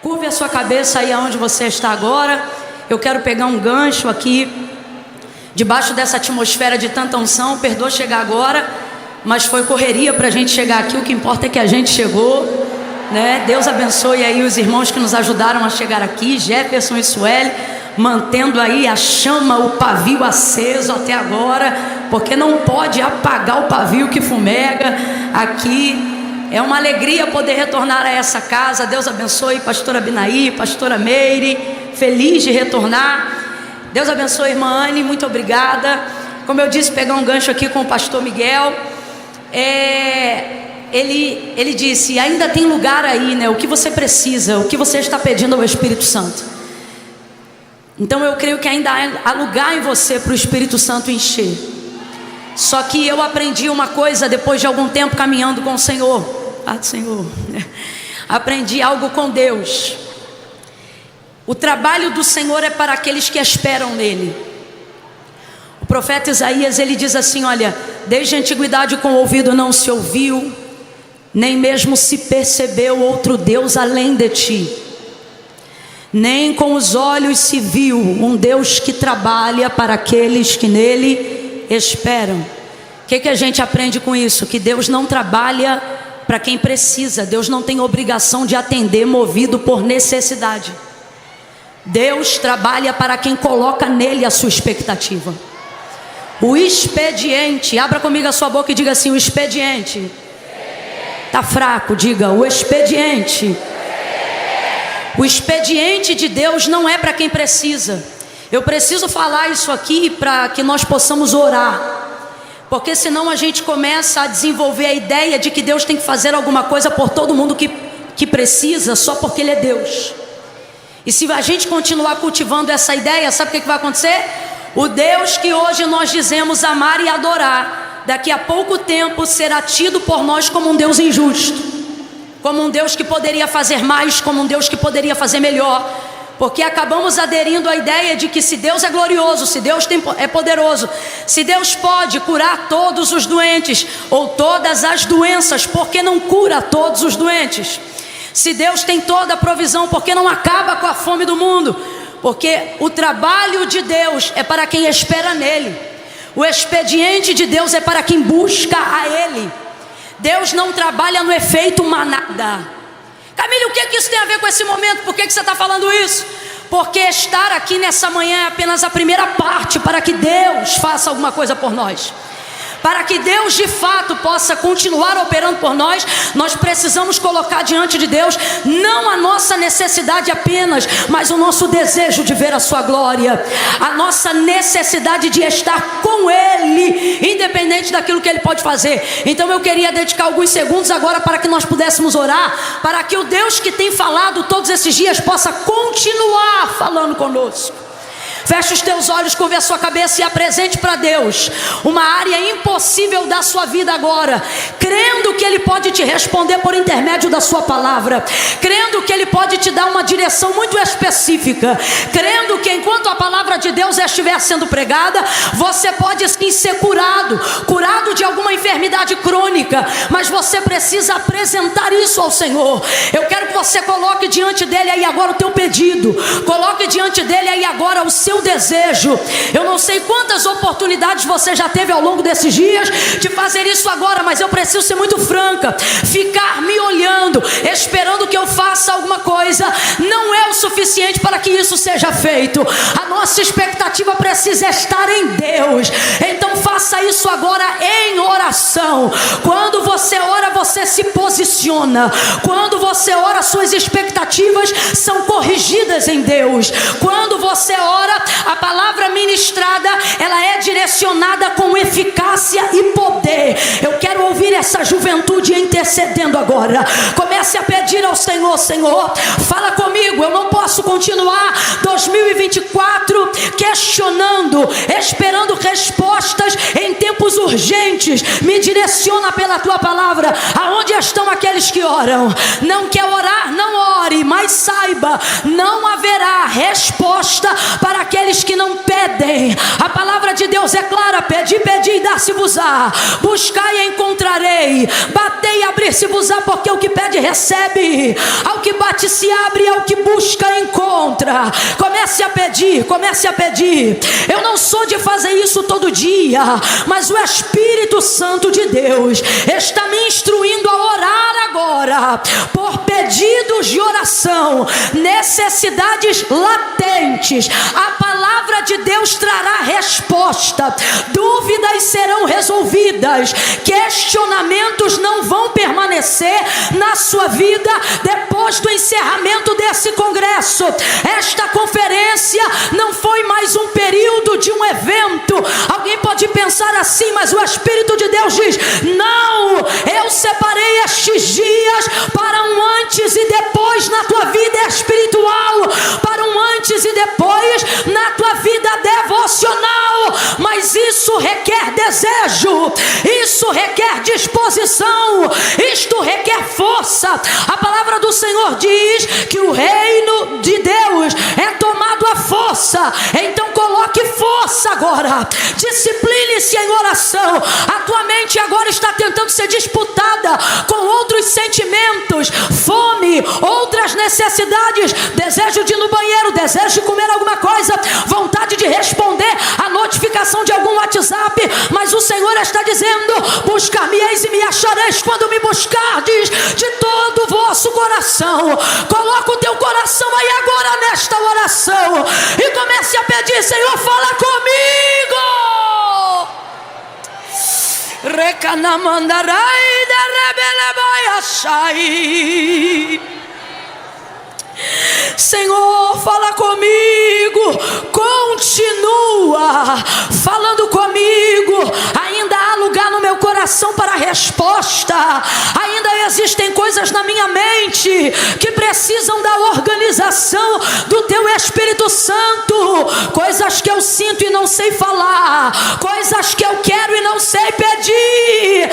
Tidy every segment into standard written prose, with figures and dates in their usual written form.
Curve a sua cabeça aí aonde você está agora. Eu quero pegar um gancho aqui, debaixo dessa atmosfera de tanta unção. Perdoa chegar agora, mas foi correria para a gente chegar aqui. O que importa é que a gente chegou, né? Deus abençoe aí os irmãos que nos ajudaram a chegar aqui, Jefferson e Sueli, mantendo aí a chama, o pavio aceso até agora, porque não pode apagar o pavio que fumega aqui. É uma alegria poder retornar a essa casa. Deus abençoe pastora Binaí, pastora Meire, feliz de retornar. Deus abençoe irmã Anne, muito obrigada. Como eu disse, pegar um gancho aqui com o pastor Miguel. Ele disse, ainda tem lugar aí, né? O que você precisa, o que você está pedindo ao Espírito Santo. Então eu creio que ainda há lugar em você para o Espírito Santo encher. Só que eu aprendi uma coisa depois de algum tempo caminhando com o Senhor. Senhor, aprendi algo com Deus. O trabalho do Senhor é para aqueles que esperam nele. O profeta Isaías, ele diz assim, olha, desde a antiguidade com o ouvido não se ouviu, nem mesmo se percebeu outro Deus além de ti, nem com os olhos se viu um Deus que trabalha para aqueles que nele esperam. O que a gente aprende com isso? Que Deus não trabalha para quem precisa. Deus não tem obrigação de atender movido por necessidade. Deus trabalha para quem coloca nele a sua expectativa. O expediente, abra comigo a sua boca e diga assim, o expediente. Está fraco, diga, o expediente. O expediente de Deus não é para quem precisa. Eu preciso falar isso aqui para que nós possamos orar. Porque senão a gente começa a desenvolver a ideia de que Deus tem que fazer alguma coisa por todo mundo que precisa, só porque Ele é Deus. E se a gente continuar cultivando essa ideia, sabe o que vai acontecer? O Deus que hoje nós dizemos amar e adorar, daqui a pouco tempo será tido por nós como um Deus injusto, como um Deus que poderia fazer mais, como um Deus que poderia fazer melhor. Porque acabamos aderindo à ideia de que se Deus é glorioso, se Deus é poderoso, se Deus pode curar todos os doentes ou todas as doenças, por que não cura todos os doentes? Se Deus tem toda a provisão, por que não acaba com a fome do mundo? Porque o trabalho de Deus é para quem espera nele. O expediente de Deus é para quem busca a Ele. Deus não trabalha no efeito manada. Camille, o que isso tem a ver com esse momento? Por que você está falando isso? Porque estar aqui nessa manhã é apenas a primeira parte para que Deus faça alguma coisa por nós. Para que Deus de fato possa continuar operando por nós, nós precisamos colocar diante de Deus não a nossa necessidade apenas, mas o nosso desejo de ver a sua glória, a nossa necessidade de estar com Ele, independente daquilo que Ele pode fazer. Então eu queria dedicar alguns segundos agora para que nós pudéssemos orar, para que o Deus que tem falado todos esses dias possa continuar falando conosco. Feche os teus olhos, curve a sua cabeça e apresente para Deus uma área impossível da sua vida agora, crendo que Ele pode te responder por intermédio da sua palavra, crendo que Ele pode te dar uma direção muito específica, crendo que enquanto a palavra de Deus estiver sendo pregada, você pode sim ser curado de alguma enfermidade crônica, mas você precisa apresentar isso ao Senhor. Eu quero que você coloque diante dele aí agora o teu pedido, coloque diante dele aí agora o seu desejo. Eu não sei quantas oportunidades você já teve ao longo desses dias de fazer isso agora, mas eu preciso ser muito franca. Ficar me olhando, esperando que eu faça alguma coisa, não é o suficiente para que isso seja feito. A nossa expectativa precisa estar em Deus. Então faça isso agora em oração. Quando você ora, você se posiciona. Quando você ora, suas expectativas são corrigidas em Deus. Quando você ora, a palavra ministrada, ela é direcionada com eficácia e poder. Eu quero ouvir essa juventude intercedendo agora. Comece a pedir ao Senhor: Senhor, fala comigo. Eu não posso posso continuar 2024 questionando, esperando respostas em tempos urgentes. Me direciona pela tua palavra. Aonde estão aqueles que oram? Não quer orar? Não ore, mas saiba, não haverá resposta para aqueles que não pedem. A palavra de Deus é clara: pedi, pedi e dar-se-vos-á, buscai e encontrarei, batei e abrir-se-vos-á, porque o que pede recebe, ao que bate se abre, ao que busca encontra. Comece a pedir, comece a pedir. Eu não sou de fazer isso todo dia, mas o Espírito Santo de Deus está me instruindo a orar agora por pedidos de oração, necessidades latentes. A palavra de Deus trará resposta, dúvidas serão resolvidas, questionamentos não vão permanecer na sua vida depois do encerramento desse congresso. Esta conferência não foi mais um período de um evento. Alguém pode pensar assim, mas o Espírito de Deus diz: não, eu separei estes dias para um antes e depois na tua vida espiritual, para um antes e depois na tua vida devocional. Mas isso requer desejo, isso requer disposição, isto requer força. A palavra do Senhor diz que o reino de Deus é tomado à força. Então coloque força agora, discipline-se em oração. A tua mente agora está tentando ser disputada com outros sentimentos, fome, outras necessidades, desejo de ir no banheiro, desejo de comer alguma coisa, vontade de responder a notificação de algum WhatsApp. Mas o Senhor está dizendo: buscar-me-eis e me achareis quando me buscardes de todo o vosso coração. Coloca o teu coração aí agora nesta oração e comece a pedir: Senhor, fala comigo. Recanamandarai de rebelebai. Senhor, fala comigo, continua falando comigo. Ainda há lugar no meu coração para resposta. Ainda existem coisas na minha mente que precisam da organização do teu Espírito Santo. Coisas que eu sinto e não sei falar, coisas que eu quero e não sei pedir.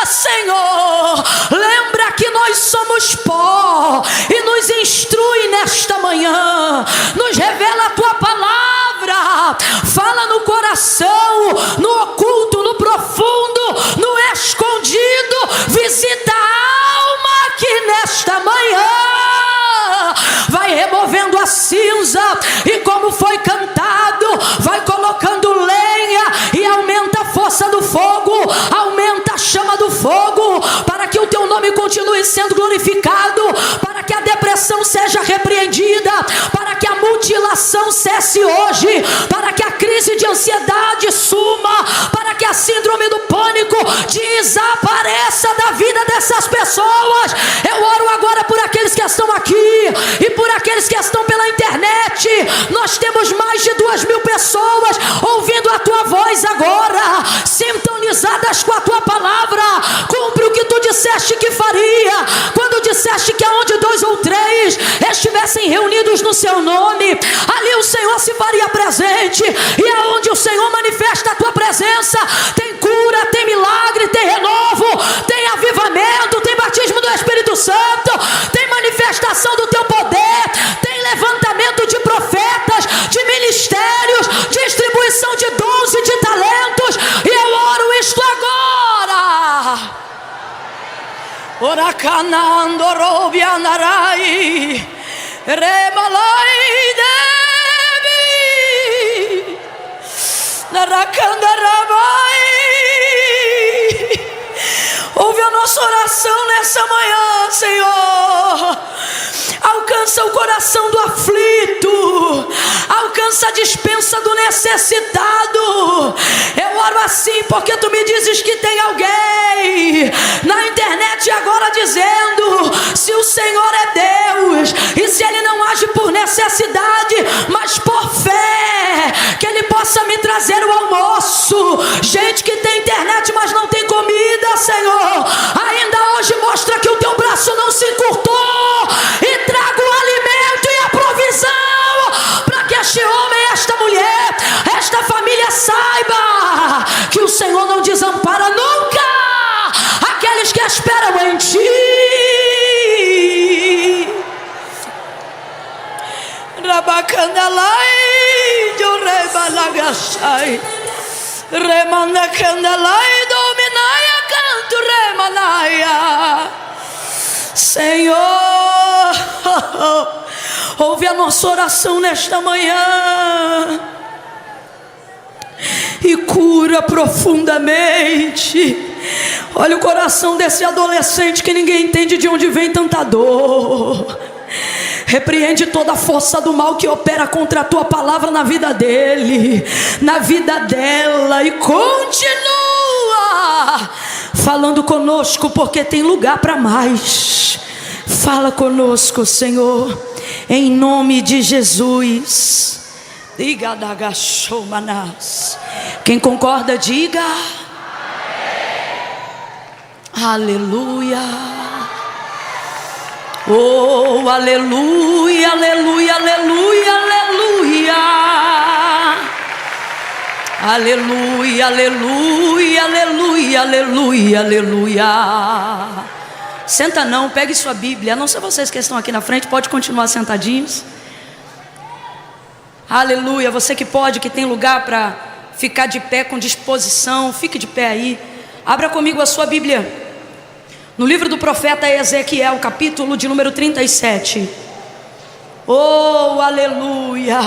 Senhor, lembra que nós somos pó e nos instrui nesta manhã, nos revela a tua palavra, fala no coração, no oculto, no profundo, no escondido. Visita a alma aqui nesta manhã, vai removendo a cinza e, como foi cantado, vai colocando lenha e aumenta a força do fogo, aumenta a chama do fogo, para que o teu nome continue sendo glorificado, para que a depressão seja repreendida, para que a mutilação cesse hoje, para que a crise de ansiedade suma, para que a síndrome do pânico desapareça da vida dessas pessoas. Eu oro agora por aqueles que estão aqui e por aqueles que estão pela internet. Nós temos mais de 2.000 pessoas ouvindo a tua voz agora, sintonizadas com a tua palavra. Cumpre o que tu disseste que faria, quando disseste que aonde 2 ou 3 estivessem reunidos no seu nome, ali o Senhor se faria presente. E aonde o Senhor manifesta a tua presença, tem cura, tem milagre, tem renovo, tem avivamento, tem batismo do Espírito Santo, tem manifestação do teu poder, tem levantamento de profetas, de ministérios, distribuição de dons e de talentos. E eu oro isto agora. Oracanando robianarai remalai devi naracandarabai. Ouve a nossa oração nessa manhã, Senhor. Alcança o coração do aflito, alcança a despensa do necessitado. Eu oro assim porque tu me dizes que tem alguém na internet agora dizendo: se o Senhor é Deus e se Ele não age por necessidade, mas por fé, que Ele possa me trazer o almoço. Gente que tem internet, mas não tem comida, Senhor, ainda hoje mostra que o teu braço não se encurtou e traga o alimento e a provisão. bacandalai, do rebalagachai. Remanda candalai, dominaia, canto remanaia. Senhor, ouve a nossa oração nesta manhã e cura profundamente. Olha o coração desse adolescente que ninguém entende de onde vem tanta dor. Repreende toda a força do mal que opera contra a tua palavra na vida dele, na vida dela, e continua falando conosco, porque tem lugar para mais. Fala conosco, Senhor, em nome de Jesus. Diga, quem concorda, diga aleluia. Oh, aleluia, aleluia, aleluia, aleluia. Aleluia, aleluia, aleluia, aleluia, aleluia. Senta não, pegue sua Bíblia. A não ser vocês que estão aqui na frente, pode continuar sentadinhos. Aleluia, você que pode, que tem lugar para ficar de pé com disposição, fique de pé aí. Abra comigo a sua Bíblia no livro do profeta Ezequiel, capítulo de número 37. Oh, aleluia.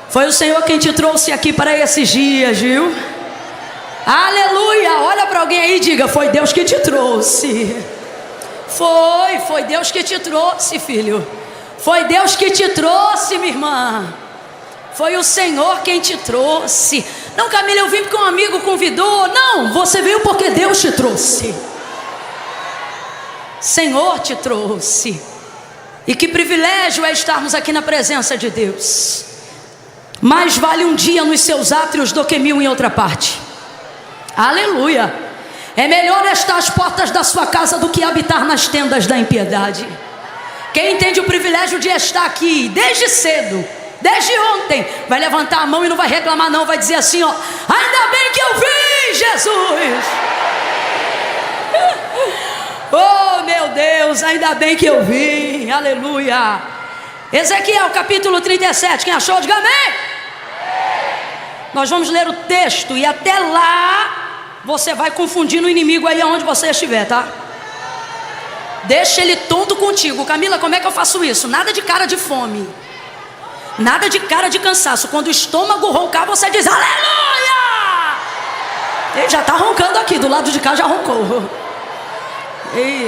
Foi o Senhor quem te trouxe aqui para esses dias, viu? Aleluia. Olha para alguém aí e diga: foi Deus que te trouxe. Foi Deus que te trouxe, filho. Foi Deus que te trouxe, minha irmã. Foi o Senhor quem te trouxe. Não, Camila, eu vim porque um amigo convidou. Não, você veio porque Deus te trouxe. Senhor te trouxe. E que privilégio é estarmos aqui na presença de Deus. Mais vale um dia nos seus átrios do que 1000 em outra parte. Aleluia. É melhor estar às portas da sua casa do que habitar nas tendas da impiedade. Quem entende o privilégio de estar aqui desde cedo, desde ontem, vai levantar a mão e não vai reclamar não, vai dizer assim, ó: ainda bem que eu vim, Jesus. Oh, meu Deus, ainda bem que eu vim. Aleluia. Ezequiel capítulo 37. Quem achou, diga amém. Nós vamos ler o texto e até lá você vai confundindo o inimigo aí aonde você estiver, tá? Deixa ele tonto contigo. Camila, como é que eu faço isso? Nada de cara de fome, nada de cara de cansaço. Quando o estômago roncar, você diz aleluia. Ele já está roncando aqui, do lado de cá já roncou.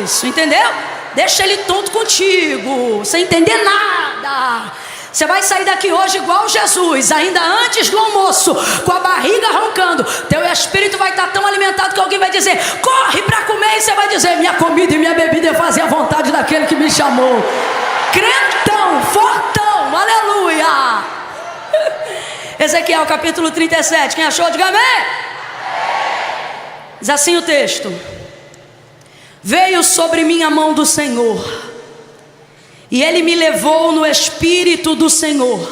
Isso, entendeu? Deixa ele tonto contigo, sem entender nada. Você vai sair daqui hoje igual Jesus, ainda antes do almoço, com a barriga roncando. Teu espírito vai estar tão alimentado que alguém vai dizer: corre para comer, e você vai dizer: minha comida e minha bebida é fazer a vontade daquele que me chamou. Crentão, fortão, aleluia. Ezequiel capítulo 37. Quem achou, diga amém. Diz assim o texto: veio sobre mim a mão do Senhor, e Ele me levou no Espírito do Senhor,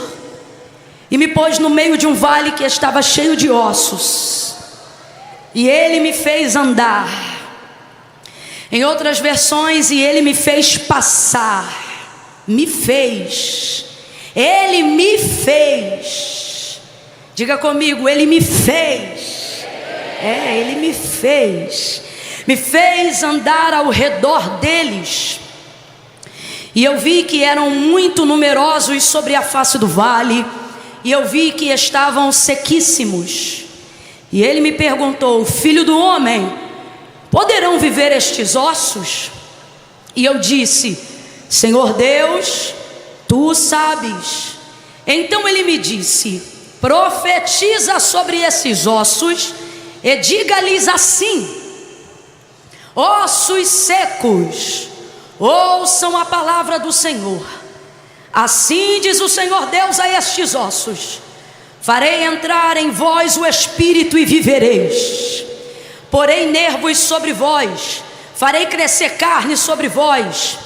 e me pôs no meio de um vale que estava cheio de ossos, e Ele me fez andar. Em outras versões, e Ele me fez passar. Me fez. Ele me fez. Diga comigo: Ele me fez. Ele me fez. Me fez andar ao redor deles, e eu vi que eram muito numerosos sobre a face do vale, e eu vi que estavam sequíssimos. E ele me perguntou: filho do homem, poderão viver estes ossos? E eu disse: Senhor Deus, tu sabes. Então ele me disse: profetiza sobre esses ossos e diga-lhes assim: ossos secos, ouçam a palavra do Senhor. Assim diz o Senhor Deus a estes ossos: farei entrar em vós o Espírito e vivereis. Porei nervos sobre vós, farei crescer carne sobre vós,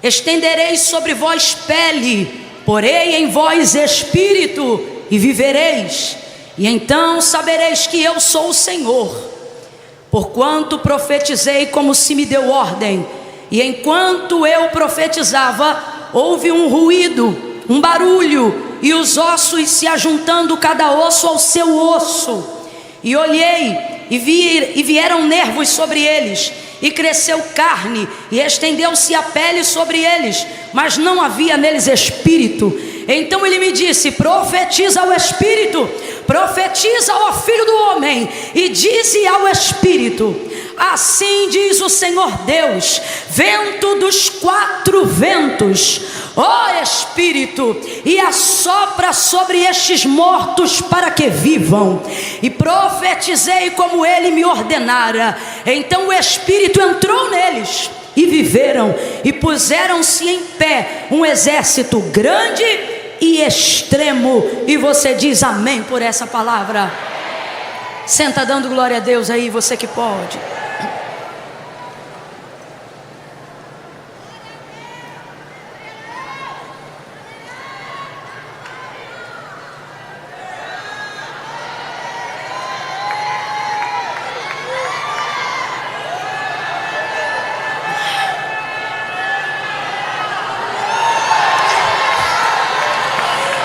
estenderei sobre vós pele, porei em vós espírito e vivereis. E então sabereis que eu sou o Senhor. Porquanto profetizei como se me deu ordem, e enquanto eu profetizava, houve um ruído, um barulho, e os ossos se ajuntando cada osso ao seu osso. E olhei, e vieram nervos sobre eles, e cresceu carne, e estendeu-se a pele sobre eles, mas não havia neles espírito. Então ele me disse: profetiza ao espírito, profetiza ao filho do homem, e dize ao espírito: assim diz o Senhor Deus, vento dos quatro ventos, ó Espírito, e assopra sobre estes mortos para que vivam. E profetizei como ele me ordenara. Então o Espírito entrou neles, e viveram, e puseram-se em pé um exército grande e extremo. E você diz amém por essa palavra? Senta dando glória a Deus aí, você que pode.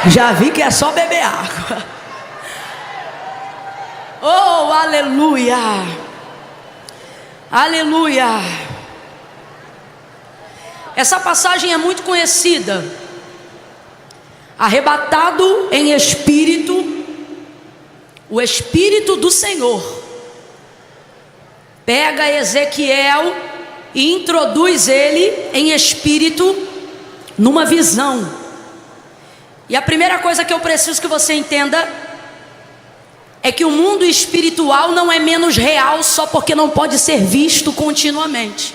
Já vi que é só beber água. Oh, aleluia. Aleluia. Essa passagem é muito conhecida. Arrebatado em espírito, o Espírito do Senhor pega Ezequiel e introduz ele em espírito numa visão. E a primeira coisa que eu preciso que você entenda é que o mundo espiritual não é menos real só porque não pode ser visto continuamente.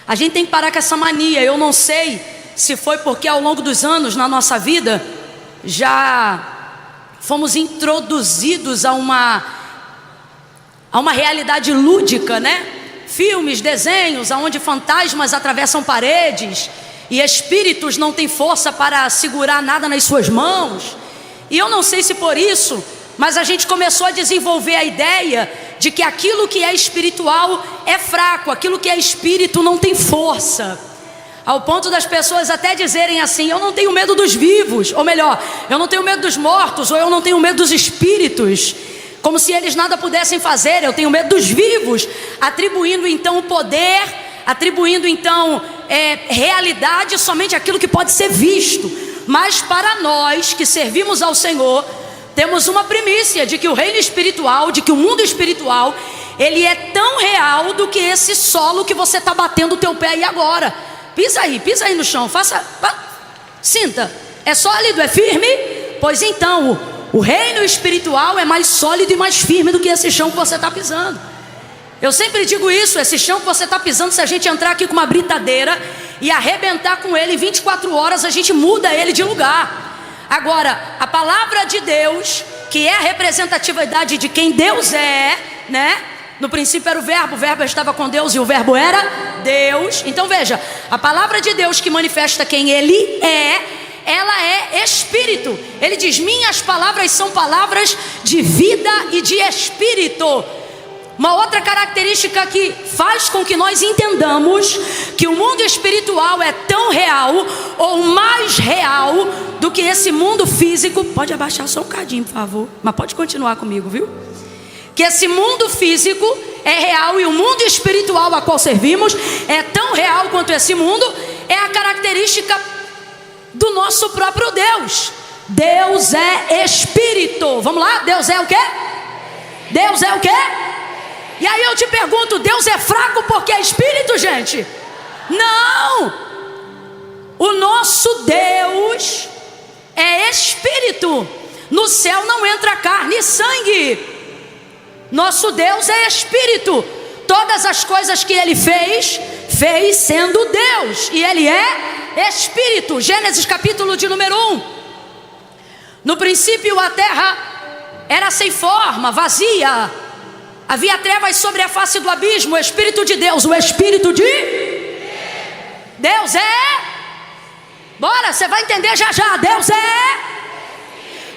A gente tem que parar com essa mania. Eu não sei se foi porque ao longo dos anos na nossa vida já fomos introduzidos a uma realidade lúdica, né? Filmes, desenhos, onde fantasmas atravessam paredes e espíritos não têm força para segurar nada nas suas mãos. E eu não sei se por isso, mas a gente começou a desenvolver a ideia de que aquilo que é espiritual é fraco, aquilo que é espírito não tem força, ao ponto das pessoas até dizerem assim: eu não tenho medo dos vivos, ou melhor, eu não tenho medo dos mortos, ou eu não tenho medo dos espíritos, como se eles nada pudessem fazer. Eu tenho medo dos vivos, atribuindo então o poder, atribuindo então realidade somente aquilo que pode ser visto. Mas para nós que servimos ao Senhor, temos uma primícia de que o reino espiritual, de que o mundo espiritual, ele é tão real do que esse solo que você está batendo o teu pé aí agora. Pisa aí no chão, sinta, é sólido, é firme? Pois então, o reino espiritual é mais sólido e mais firme do que esse chão que você está pisando. Eu sempre digo isso: esse chão que você está pisando, se a gente entrar aqui com uma britadeira e arrebentar com ele em 24 horas, a gente muda ele de lugar. Agora, a palavra de Deus, que é a representatividade de quem Deus é, né? No princípio era o verbo estava com Deus e o verbo era Deus. Então veja, a palavra de Deus que manifesta quem Ele é, ela é espírito. Ele diz: minhas palavras são palavras de vida e de espírito. Uma outra característica que faz com que nós entendamos que o mundo espiritual é tão real ou mais real do que esse mundo físico. Pode abaixar só um cadinho, por favor, mas pode continuar comigo, viu? Que esse mundo físico é real e o mundo espiritual a qual servimos é tão real quanto esse mundo. É a característica do nosso próprio Deus. Deus é espírito. Vamos lá? Deus é o quê? Deus é o quê? E aí eu te pergunto: Deus é fraco porque é espírito, gente? Não! O nosso Deus é espírito. No céu não entra carne e sangue. Nosso Deus é espírito. Todas as coisas que Ele fez sendo Deus. E Ele é espírito. Gênesis capítulo de número 1. No princípio a terra era sem forma, vazia. Havia trevas sobre a face do abismo. O Espírito de Deus, o Espírito de Deus é... Bora, você vai entender já já. Deus é...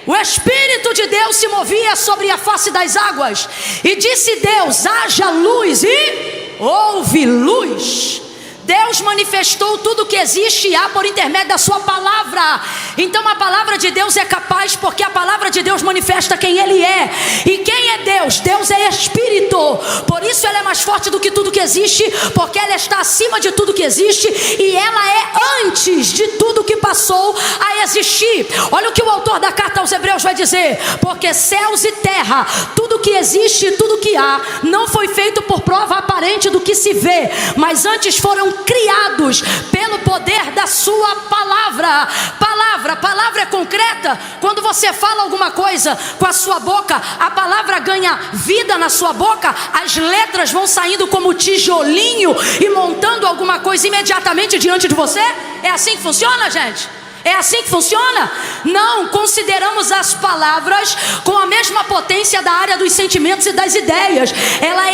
O Espírito de Deus se movia sobre a face das águas. E disse Deus: haja luz, e houve luz. Deus manifestou tudo que existe e há por intermédio da sua palavra. Então a palavra de Deus é capaz, porque a palavra de Deus manifesta quem Ele é. E quem é Deus? Deus é Espírito. Por isso ela é mais forte do que tudo que existe, porque ela está acima de tudo que existe, e ela é antes de tudo que passou a existir. Olha o que o autor da carta aos Hebreus vai dizer: porque céus e terra, tudo que existe e tudo que há, não foi feito por prova aparente do que se vê, mas antes foram criados pelo poder da sua palavra. Palavra é concreta. Quando você fala alguma coisa com a sua boca, a palavra ganha vida na sua boca, as letras vão saindo como tijolinho e montando alguma coisa imediatamente diante de você. É assim que funciona, gente? É assim que funciona? Não, consideramos as palavras com a mesma potência da área dos sentimentos e das ideias. Ela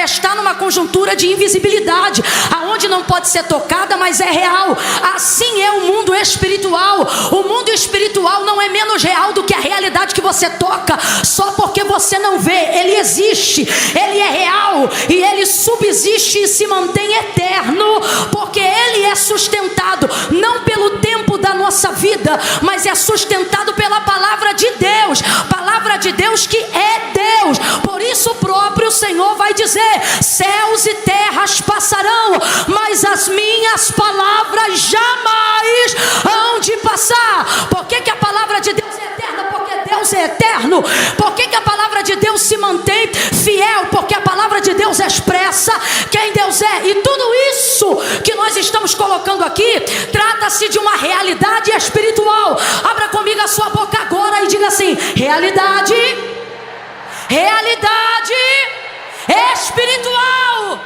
está numa conjuntura de invisibilidade, aonde não pode ser tocada, mas é real. Assim é o mundo espiritual. O mundo espiritual não é menos real do que a realidade que você toca, só porque você não vê. Ele existe, ele é real, e ele subsiste e se mantém eterno, porque ele é sustentado não pelo tempo da nossa vida, mas é sustentado pela palavra de Deus. Palavra de Deus que é Deus. Por isso o próprio Senhor vai dizer: céus e terras passarão, mas as minhas palavras jamais hão de passar. Por que a palavra de Deus é eterna? Porque Deus é eterno. Por que a palavra de Deus se mantém fiel? Porque a palavra de Deus expressa quem Deus é. E tudo isso que nós estamos colocando aqui trata-se de uma realidade espiritual. Abra comigo a sua boca agora e diga assim: realidade espiritual.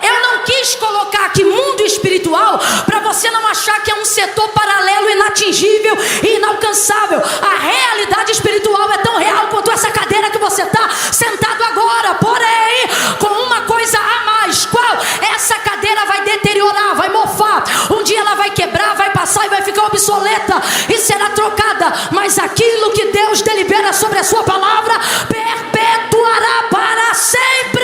Eu não quis colocar aqui mundo espiritual para você não achar que é um setor paralelo, inatingível e inalcançável. A realidade espiritual é tão real quanto essa cadeira que você está sentado agora, porém com uma coisa a mais. Qual? Essa cadeira vai deteriorar, vai mofar, um dia ela vai quebrar, vai passar e vai ficar obsoleta e será trocada, mas aquilo que Deus delibera sobre a sua palavra perpetuará para sempre.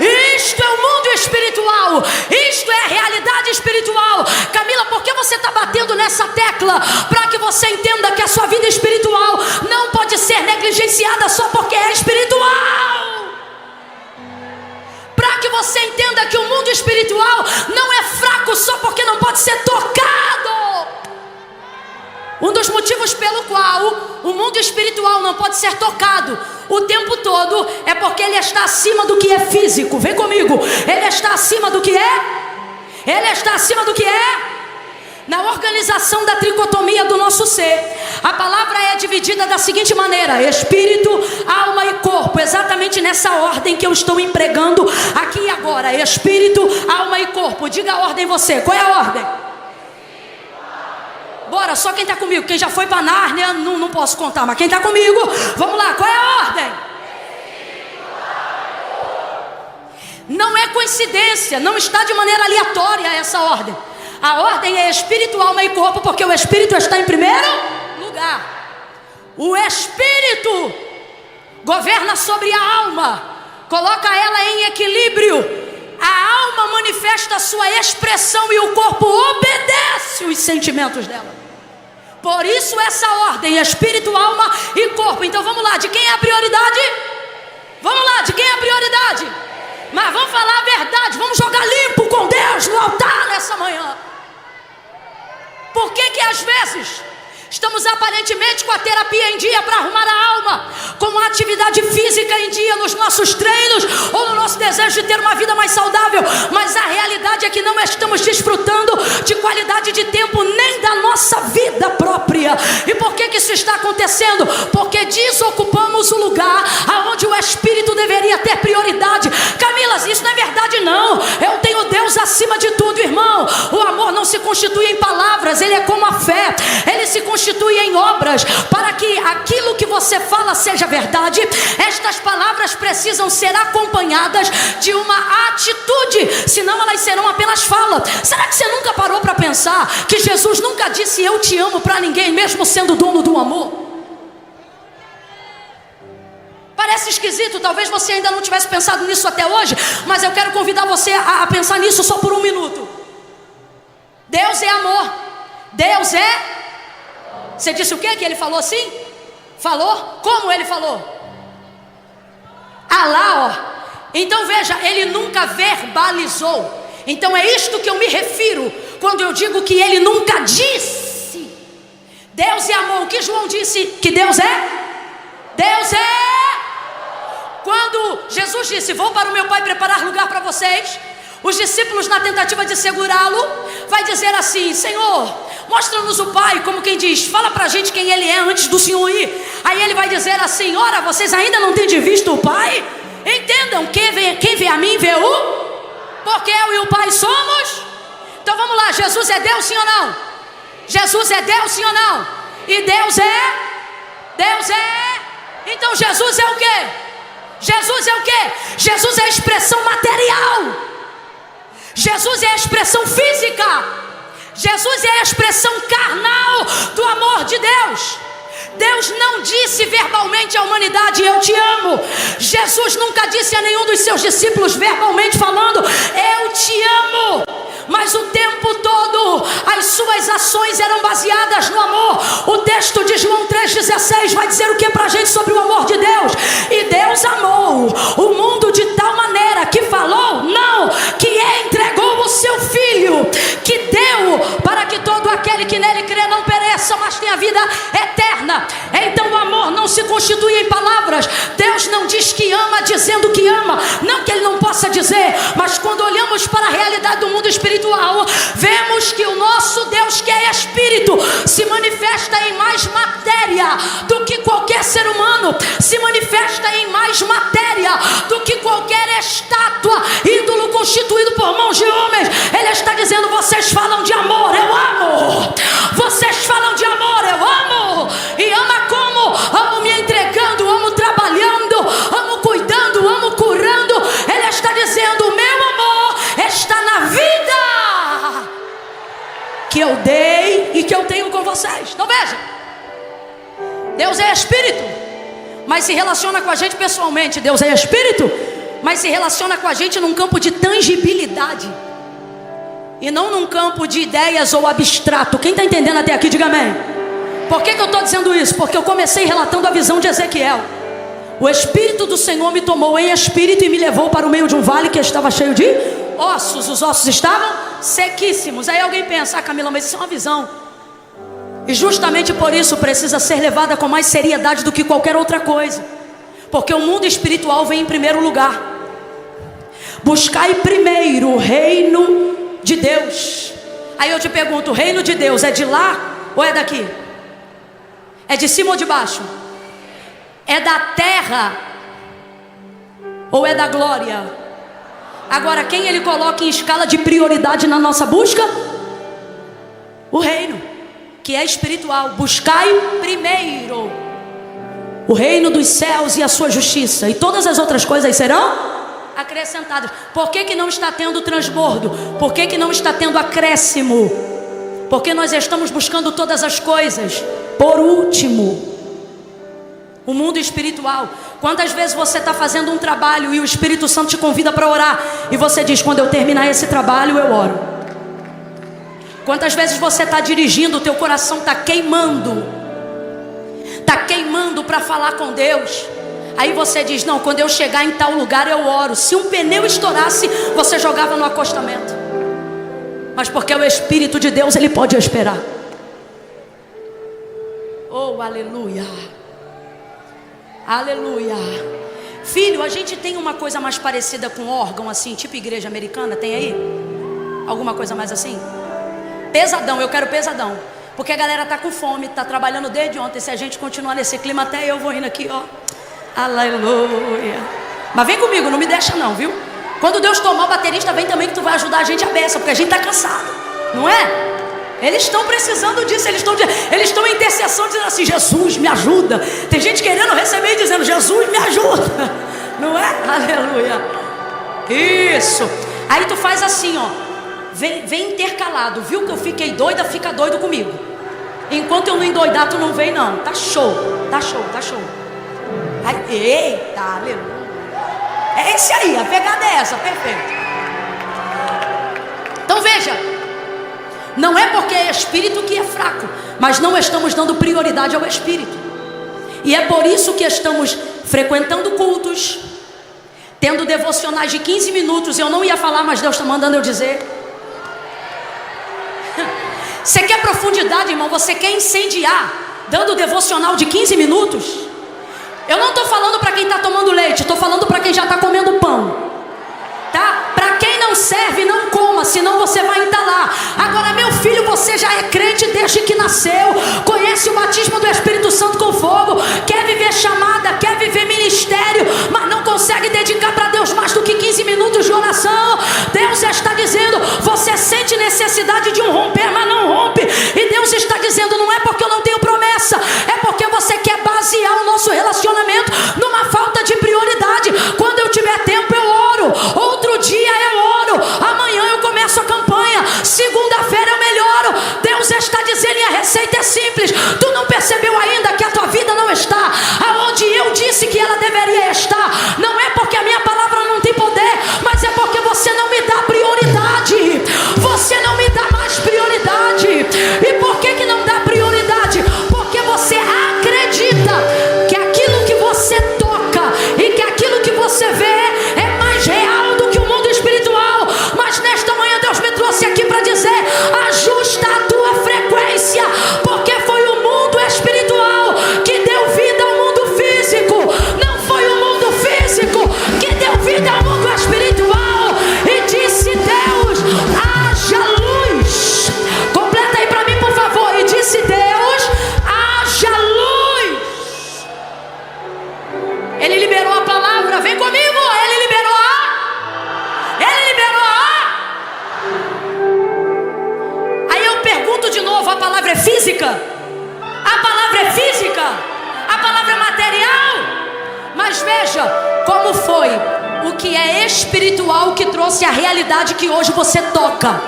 Isto é o mundo espiritual, isto é a realidade espiritual. Camila, por que você está batendo nessa tecla? Para que você entenda que a sua vida espiritual não pode ser negligenciada só porque é espiritual. Para que você entenda que o mundo espiritual não é fraco só porque não pode ser tocado. Um dos motivos pelo qual o mundo espiritual não pode ser tocado o tempo todo é porque ele está acima do que é físico. Vem comigo. Ele está acima do que é? Ele está acima do que é? Na organização da tricotomia do nosso ser, a palavra é dividida da seguinte maneira: espírito, alma e corpo. Exatamente nessa ordem que eu estou empregando aqui e agora. Espírito, alma e corpo. Diga a ordem você. Qual é a ordem? Bora, só quem está comigo. Quem já foi para Nárnia, não posso contar, mas quem está comigo, vamos lá, qual é a ordem? Não é coincidência, não está de maneira aleatória essa ordem. A ordem é espírito, alma e corpo, porque o espírito está em primeiro lugar. O espírito governa sobre a alma, coloca ela em equilíbrio. A alma manifesta a sua expressão e o corpo obedece os sentimentos dela. Por isso essa ordem: espírito, alma e corpo. Então vamos lá, de quem é a prioridade? Vamos lá, de quem é a prioridade? Mas vamos falar a verdade, vamos jogar limpo com Deus no altar nessa manhã. Por que às vezes estamos aparentemente com a terapia em dia para arrumar a alma, com a atividade física em dia nos nossos treinos ou no nosso desejo de ter uma vida mais saudável, mas a realidade é que não estamos desfrutando de qualidade de tempo nem da nossa vida própria. E por que isso está acontecendo? Porque desocupamos o lugar aonde o Espírito deveria ter prioridade. Camila, isso não é verdade não. Eu tenho Deus acima de tudo, irmão. O amor não se constitui em palavras, ele é como a fé, ele se constitui em obras. Para que aquilo que você fala seja verdade, estas palavras precisam ser acompanhadas de uma atitude, senão elas serão apenas fala. Será que você nunca parou para pensar que Jesus nunca disse eu te amo para ninguém, mesmo sendo dono do amor? Parece esquisito, talvez você ainda não tivesse pensado nisso até hoje, mas eu quero convidar você a pensar nisso só por um minuto. Deus é amor. Deus é... Você disse o quê? Que ele falou assim? Falou? Como ele falou? Ah lá, ó. Então veja, ele nunca verbalizou. Então é isto que eu me refiro quando eu digo que ele nunca disse. Deus é amor. O que João disse que Deus é? Deus é... Quando Jesus disse, vou para o meu Pai preparar lugar para vocês, os discípulos, na tentativa de segurá-lo, vai dizer assim: Senhor, mostra-nos o Pai, como quem diz, fala para a gente quem Ele é antes do Senhor ir. Aí Ele vai dizer assim: ora, vocês ainda não têm de vista o Pai? Entendam, quem vê a mim vê o... Porque eu e o Pai somos... Então vamos lá, Jesus é Deus, sim ou não? Jesus é Deus, sim ou não? E Deus é... Deus é... Então Jesus é o quê? Jesus é o quê? Jesus é a expressão material. Jesus é a expressão física. Jesus é a expressão carnal do amor de Deus. Deus não disse verbalmente à humanidade, eu te amo. Jesus nunca disse a nenhum dos seus discípulos verbalmente falando, eu te amo. Mas o tempo todo as suas ações eram baseadas no amor. O texto de João 3,16 vai dizer o que para a gente sobre o amor de Deus? E Deus amou o mundo de tal maneira que falou, não, que entregou o seu Filho, que deu para que todo aquele que nele crê não pereça, mas tenha vida eterna. Então o amor não se constitui em palavras. Deus não diz que ama dizendo que ama, não que Ele não possa dizer, mas quando olhamos para a realidade do mundo espiritual, vemos que o nosso Deus, que é Espírito, se manifesta em mais matéria do que qualquer ser humano, se manifesta em mais matéria do que qualquer estátua, ídolo constituído por mãos de homens. Ele está dizendo, vocês falam de amor, eu amo. Vocês falam de amor, eu amo. E ama como? Amo me entregando, amo trabalhando, amo cuidando, amo curando. Ele está dizendo, o meu amor está na vida que eu dei e que eu tenho com vocês. Então veja, Deus é Espírito, mas se relaciona com a gente pessoalmente. Deus é Espírito, mas se relaciona com a gente num campo de tangibilidade e não num campo de ideias ou abstrato. Quem está entendendo até aqui, diga amém. Por que eu estou dizendo isso? Porque eu comecei relatando a visão de Ezequiel. O Espírito do Senhor me tomou em espírito e me levou para o meio de um vale que estava cheio de ossos. Os ossos estavam sequíssimos. Aí alguém pensa, Camila, mas isso é uma visão. E justamente por isso precisa ser levada com mais seriedade do que qualquer outra coisa. Porque o mundo espiritual vem em primeiro lugar. Buscai primeiro o reino de Deus. Aí eu te pergunto, o reino de Deus é de lá ou é daqui? É de cima ou de baixo? É da terra ou é da glória? Agora, quem Ele coloca em escala de prioridade na nossa busca? O reino, que é espiritual. Buscai primeiro o reino dos céus e a sua justiça, e todas as outras coisas serão acrescentadas. Por que não está tendo transbordo? Por que não está tendo acréscimo? Porque nós estamos buscando todas as coisas por último. O mundo espiritual. Quantas vezes você está fazendo um trabalho e o Espírito Santo te convida para orar e você diz, quando eu terminar esse trabalho eu oro? Quantas vezes você está dirigindo, o teu coração está queimando para falar com Deus, aí você diz, não, quando eu chegar em tal lugar eu oro. Se um pneu estourasse, você jogava no acostamento. Mas porque o Espírito de Deus, Ele pode esperar. Oh, aleluia. Aleluia. Filho, a gente tem uma coisa mais parecida com órgão assim, tipo igreja americana, tem aí? Alguma coisa mais assim? Pesadão, eu quero pesadão. Porque a galera tá com fome, tá trabalhando desde ontem. Se a gente continuar nesse clima, até eu vou indo aqui, ó. Aleluia. Mas vem comigo, não me deixa não, viu? Quando Deus tomar o baterista, vem também que tu vai ajudar a gente a beça, porque a gente tá cansado, não é? Eles estão precisando disso, eles estão em intercessão dizendo assim, Jesus me ajuda. Tem gente querendo receber e dizendo, Jesus me ajuda. Não é? Aleluia. Isso. Aí tu faz assim, ó. Vem intercalado. Viu que eu fiquei doida? Fica doido comigo. Enquanto eu não endoidar, tu não vem não. Tá show, tá show, tá show. Eita, aleluia. É esse aí, a pegada é essa, perfeito. Então veja, não é porque é espírito que é fraco, mas não estamos dando prioridade ao espírito. E é por isso que estamos frequentando cultos, tendo devocionais de 15 minutos. Eu não ia falar, mas Deus está mandando eu dizer. Você quer profundidade, irmão? Você quer incendiar dando devocional de 15 minutos? Eu não estou falando para quem está tomando leite, estou falando para quem já está comendo pão, tá? Para quem não serve, não coma, senão você vai entalar. Agora, meu filho, você já é crente desde que nasceu, conhece o batismo do Espírito Santo com fogo, quer viver chamada, quer viver ministério, mas não consegue dedicar para Deus mais do que 15 minutos de oração. Deus está dizendo, você sente necessidade de um romper, mas não rompe. E Deus está dizendo, não é porque eu não tenho promessa, é porque você quer basear o nosso relacionamento numa falta de prioridade. Quando eu tiver tempo eu oro, outro dia eu oro, amanhã eu começo a campanha, segunda-feira eu melhoro. Deus está dizendo, e a receita é simples. Tu não percebeu ainda que a tua vida não está aonde eu disse que ela deveria estar? Não é porque a minha palavra não tem poder, mas é porque você não me dá prioridade. Você não me dá mais prioridade. E por que não dá prioridade? Porque você acredita que aquilo que você toca e que aquilo que você vê é mais real do que o mundo espiritual. Mas nesta manhã Deus me trouxe aqui para dizer, ajusta a tua frequência, porque foi o mundo espiritual que deu vida ao mundo físico. Não foi o mundo físico que deu vida ao mundo espiritual. E disse Deus, haja luz. Completa aí para mim, por favor. E disse Deus, haja luz. Ele liberou a palavra, vem comigo. Ele liberou a. Aí eu pergunto de novo, a palavra é física? A palavra é física? A palavra é material? Mas veja, como foi o que é espiritual que trouxe a realidade que hoje você toca.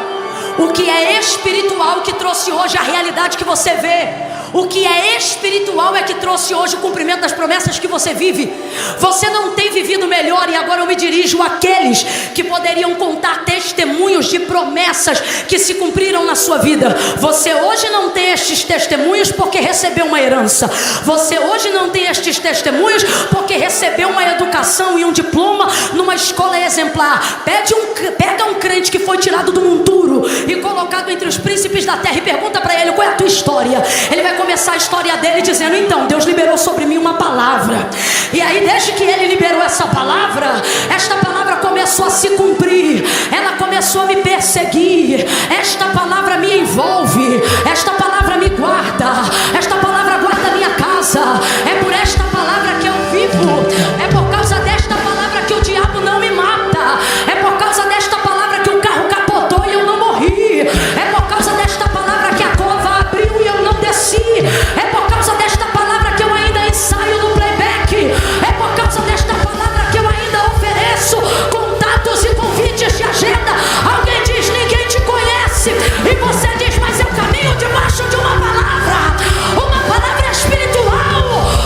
O que é espiritual que trouxe hoje a realidade que você vê. O que é espiritual é que trouxe hoje o cumprimento das promessas que você vive. Você não tem vivido melhor, e agora eu me dirijo àqueles que poderiam contar testemunhos de promessas que se cumpriram na sua vida. Você hoje não tem estes testemunhos porque recebeu uma herança. Você hoje não tem estes testemunhos porque recebeu uma educação e um diploma numa escola exemplar. Pega um crente que foi tirado do monturo e colocado entre os príncipes da terra e pergunta para ele, qual é a tua história? Ele vai começar a história dele dizendo, então, Deus liberou sobre mim uma palavra. E aí, desde que ele liberou essa palavra, esta palavra começou a se cumprir. Ela começou a me perseguir. Esta palavra me envolve. Esta palavra me guarda. Esta palavra guarda a minha casa. É por esta palavra que eu vivo. É por causa desta palavra que o diabo não me mata. É por causa desta palavra que o carro capotou e eu não morri. É por causa desta palavra que a cova abriu e eu não desci. É por causa desta palavra que eu ainda ensaio no playback. É por causa desta palavra que eu ainda ofereço contatos e convites de agenda. Alguém diz, ninguém te conhece. E você diz, mas eu caminho debaixo de uma palavra. Uma palavra espiritual.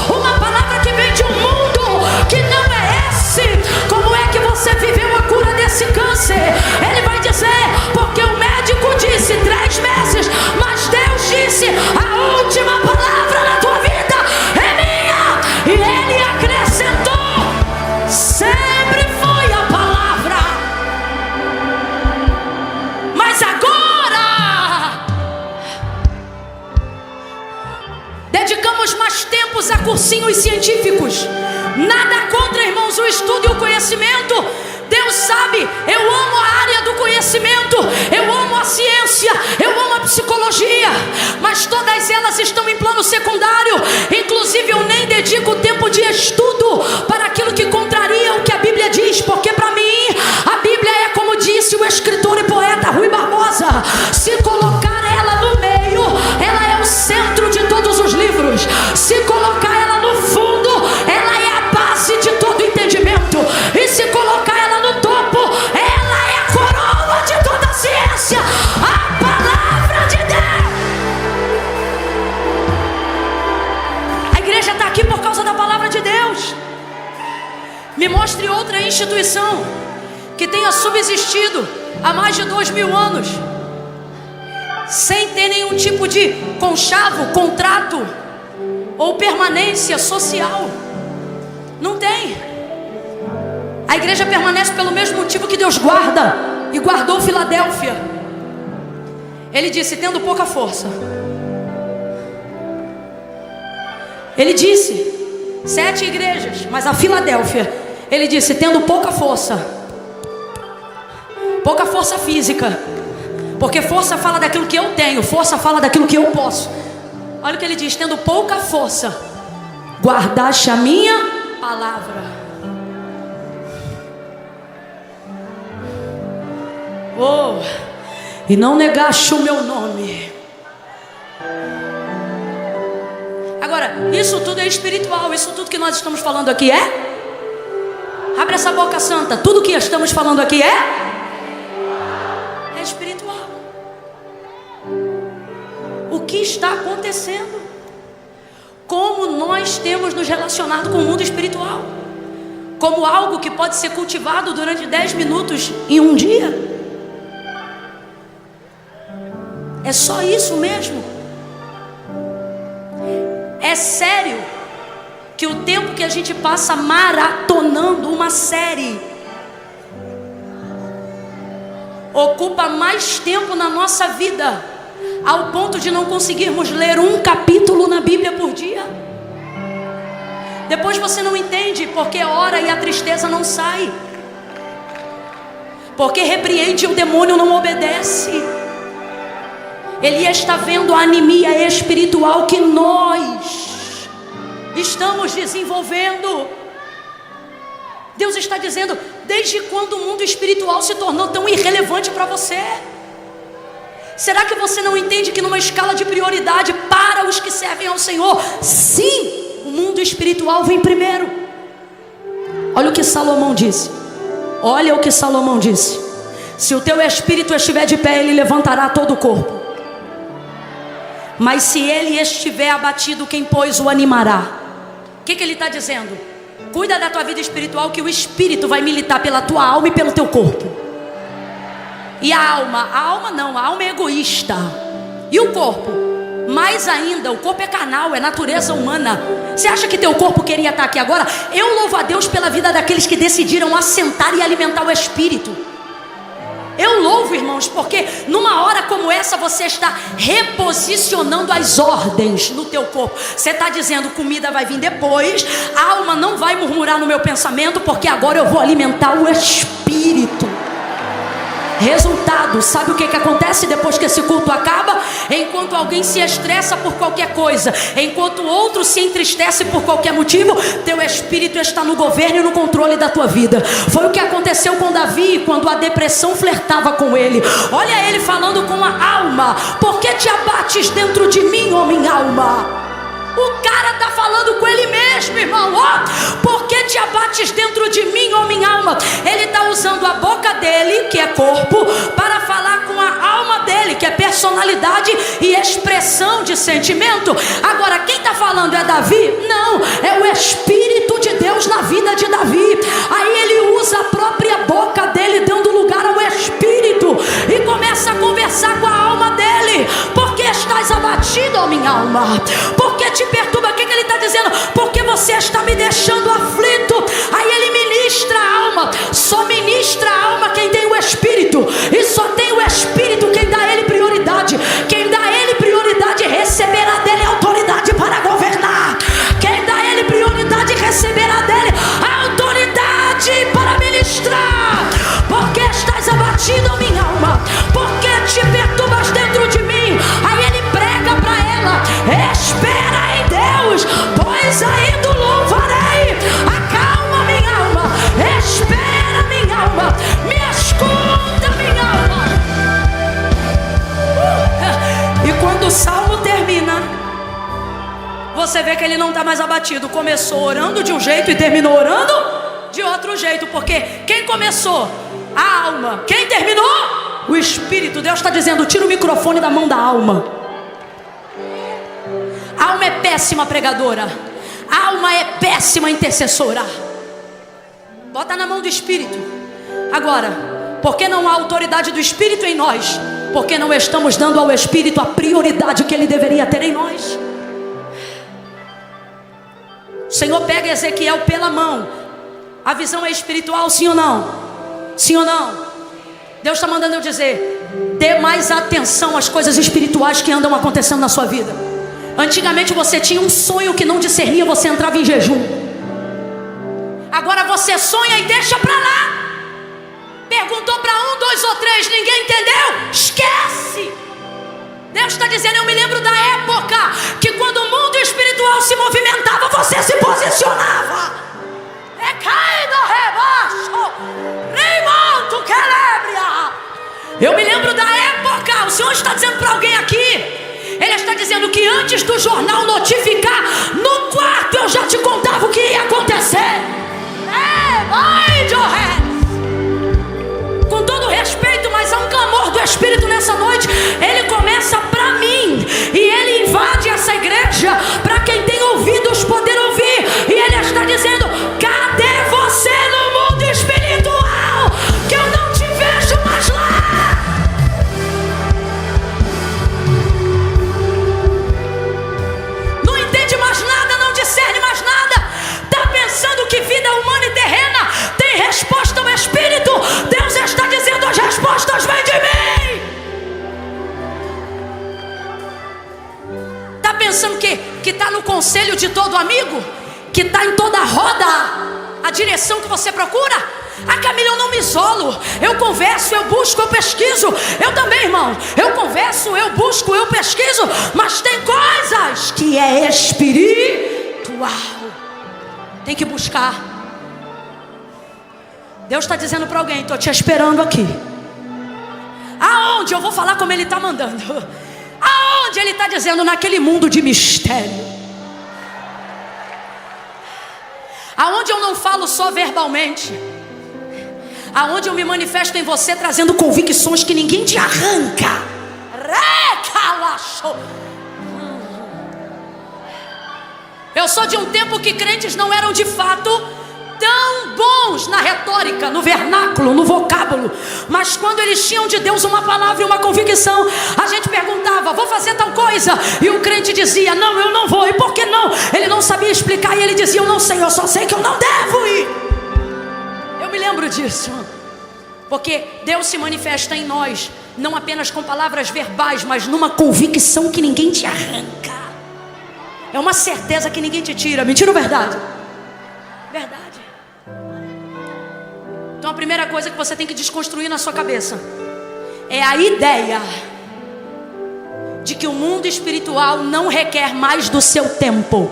Uma palavra que vem de um mundo que não é esse. Como é que você viveu a cura desse câncer? Ele vai dizer, porque o médico disse 3 meses, mas Deus disse, a última palavra na tua vida é minha. E ele acrescentou, sempre foi a palavra. Mas agora dedicamos mais tempos a cursinhos científicos. Nada contra, irmãos, o estudo e o conhecimento. Deus sabe, eu amo a área do conhecimento, eu amo a ciência, eu amo a psicologia, mas todas elas estão em plano secundário. Inclusive eu nem dedico tempo de estudo para aquilo que contraria o que a Bíblia diz, porque para mim a Bíblia é, como disse o escritor e poeta Rui Barbosa, se colocar ela no meio, ela é o centro de todos os livros. Se colocar ela no fundo, ela é a base de todo entendimento. E se colocar ela no topo, ela é a coroa de toda a ciência, a palavra de Deus. A igreja está aqui por causa da palavra de Deus. Me mostre outra instituição que tenha subsistido há mais de 2000 anos, sem ter nenhum tipo de conchavo, contrato ou permanência social. Não tem. A igreja permanece pelo mesmo motivo que Deus guarda e guardou Filadélfia. Ele disse: tendo pouca força. Ele disse 7 igrejas, mas a Filadélfia, ele disse: tendo pouca força física, porque força fala daquilo que eu tenho, força fala daquilo que eu posso. Olha o que ele diz: tendo pouca força, guardaste a minha palavra. Oh, e não negaste o meu nome. Agora, isso tudo é espiritual. Isso tudo que nós estamos falando aqui é? Abre essa boca santa. Tudo que estamos falando aqui é espiritual. O que está acontecendo? Como nós temos nos relacionado com o mundo espiritual? Como algo que pode ser cultivado durante 10 minutos em um dia? É só isso mesmo? É sério que o tempo que a gente passa maratonando uma série ocupa mais tempo na nossa vida, ao ponto de não conseguirmos ler um capítulo na Bíblia por dia? Depois você não entende porque ora e a tristeza não sai, porque repreende e o demônio não obedece. Ele está vendo a anemia espiritual que nós estamos desenvolvendo. Deus está dizendo: desde quando o mundo espiritual se tornou tão irrelevante para você? Será que você não entende que numa escala de prioridade para os que servem ao Senhor, sim, o mundo espiritual vem primeiro? Olha o que Salomão disse. Olha o que Salomão disse: se o teu espírito estiver de pé, ele levantará todo o corpo. Mas se ele estiver abatido, quem pois o animará? O que ele está dizendo? Cuida da tua vida espiritual, que o espírito vai militar pela tua alma e pelo teu corpo. E a alma não, a alma é egoísta. E o corpo? Mais ainda, o corpo é carnal, é natureza humana. Você acha que teu corpo queria estar aqui agora? Eu louvo a Deus pela vida daqueles que decidiram assentar e alimentar o espírito. Eu louvo, irmãos, porque numa hora como essa você está reposicionando as ordens no teu corpo. Você está dizendo: comida vai vir depois, a alma não vai murmurar no meu pensamento, porque agora eu vou alimentar o espírito. Resultado, sabe o que acontece depois que esse culto acaba? Enquanto alguém se estressa por qualquer coisa, enquanto outro se entristece por qualquer motivo, teu espírito está no governo e no controle da tua vida. Foi o que aconteceu com Davi, quando a depressão flertava com ele. Olha ele falando com a alma: por que te abates dentro de mim, ó minha alma? O cara está falando com ele mesmo, irmão. Oh, por que te abates dentro de mim, ó minha alma? Ele está usando a boca dele, que é corpo, para falar com a alma dele, que é personalidade e expressão de sentimento. Agora, quem está falando é Davi? Não, é o Espírito de Deus na vida de Davi. Aí ele usa a própria boca dele, dando lugar ao Espírito, e começa a conversar com a alma dele. Por que estás abatido, ó minha alma? Por que te perturba? O que ele está dizendo? Porque você está me deixando aflito. Aí ele ministra a alma. Só ministra a alma quem tem o Espírito, e só tem o Espírito quem dá a ele prioridade. Quem dá a ele prioridade receberá dele autoridade para governar. Quem dá a ele prioridade receberá dele autoridade para ministrar. Porque estás abatido, minha alma? Porque te perturbas dentro de mim? Aí ele prega para ela: espera em Deus, pois ainda o louvarei. Acalma, minha alma, espera, minha alma, me escuta, minha alma. E quando o salmo termina, você vê que ele não está mais abatido. Começou orando de um jeito e terminou orando de outro jeito. Porque quem começou? A alma. Quem terminou? O Espírito. Deus está dizendo: tira o microfone da mão da alma. A alma é péssima pregadora. A alma é péssima intercessora. Bota na mão do Espírito. Agora, porque não há autoridade do Espírito em nós? Porque não estamos dando ao Espírito a prioridade que ele deveria ter em nós. O Senhor pega Ezequiel pela mão. A visão é espiritual, sim ou não? Sim ou não? Deus está mandando eu dizer: dê mais atenção às coisas espirituais que andam acontecendo na sua vida. Antigamente você tinha um sonho que não discernia, você entrava em jejum. Agora você sonha e deixa para lá. Perguntou para 1, 2 ou 3, ninguém entendeu? Esquece. Deus está dizendo: eu me lembro da época que quando o mundo espiritual se movimentava, você se posicionava. É caído rebaixo, remonto quelebria. Eu me lembro da época. O Senhor está dizendo para alguém aqui. Ele está dizendo que antes do jornal notificar, no quarto eu já te contava o que ia acontecer. Vai, Johannes. Com todo respeito, mas há um clamor do Espírito nessa noite. Ele começa para mim e ele invade essa igreja para quem tem ouvidos poder ouvir. E ele está dizendo: cadê você no mundo espiritual? Que eu não te vejo mais lá. Não entende mais nada, não discerne mais nada. Está pensando que vida humana e terrena tem resposta ao Espírito? Deus está dizendo: as respostas vêm de mim. Está pensando que está no conselho de todo amigo? Que está em toda roda a direção que você procura? Ah, Camila, eu não me isolo. Eu converso, eu busco, eu pesquiso. Eu também, irmão. Eu converso, eu busco, eu pesquiso. Mas tem coisas que é espiritual. Tem que buscar. Deus está dizendo para alguém: estou te esperando aqui. Aonde? Eu vou falar como Ele está mandando. Aonde Ele está dizendo? Naquele mundo de mistério. Aonde eu não falo só verbalmente. Aonde eu me manifesto em você trazendo convicções que ninguém te arranca. Eu sou de um tempo que crentes não eram de fato tão bons na retórica, no vernáculo, no vocábulo. Mas quando eles tinham de Deus uma palavra e uma convicção, a gente perguntava: vou fazer tal coisa? E o crente dizia: não, eu não vou. E por que não? Ele não sabia explicar e ele dizia: eu não sei, eu só sei que eu não devo ir. Eu me lembro disso. Porque Deus se manifesta em nós, não apenas com palavras verbais, mas numa convicção que ninguém te arranca. É uma certeza que ninguém te tira. Mentira ou verdade? Verdade. Então a primeira coisa que você tem que desconstruir na sua cabeça é a ideia de que o mundo espiritual não requer mais do seu tempo,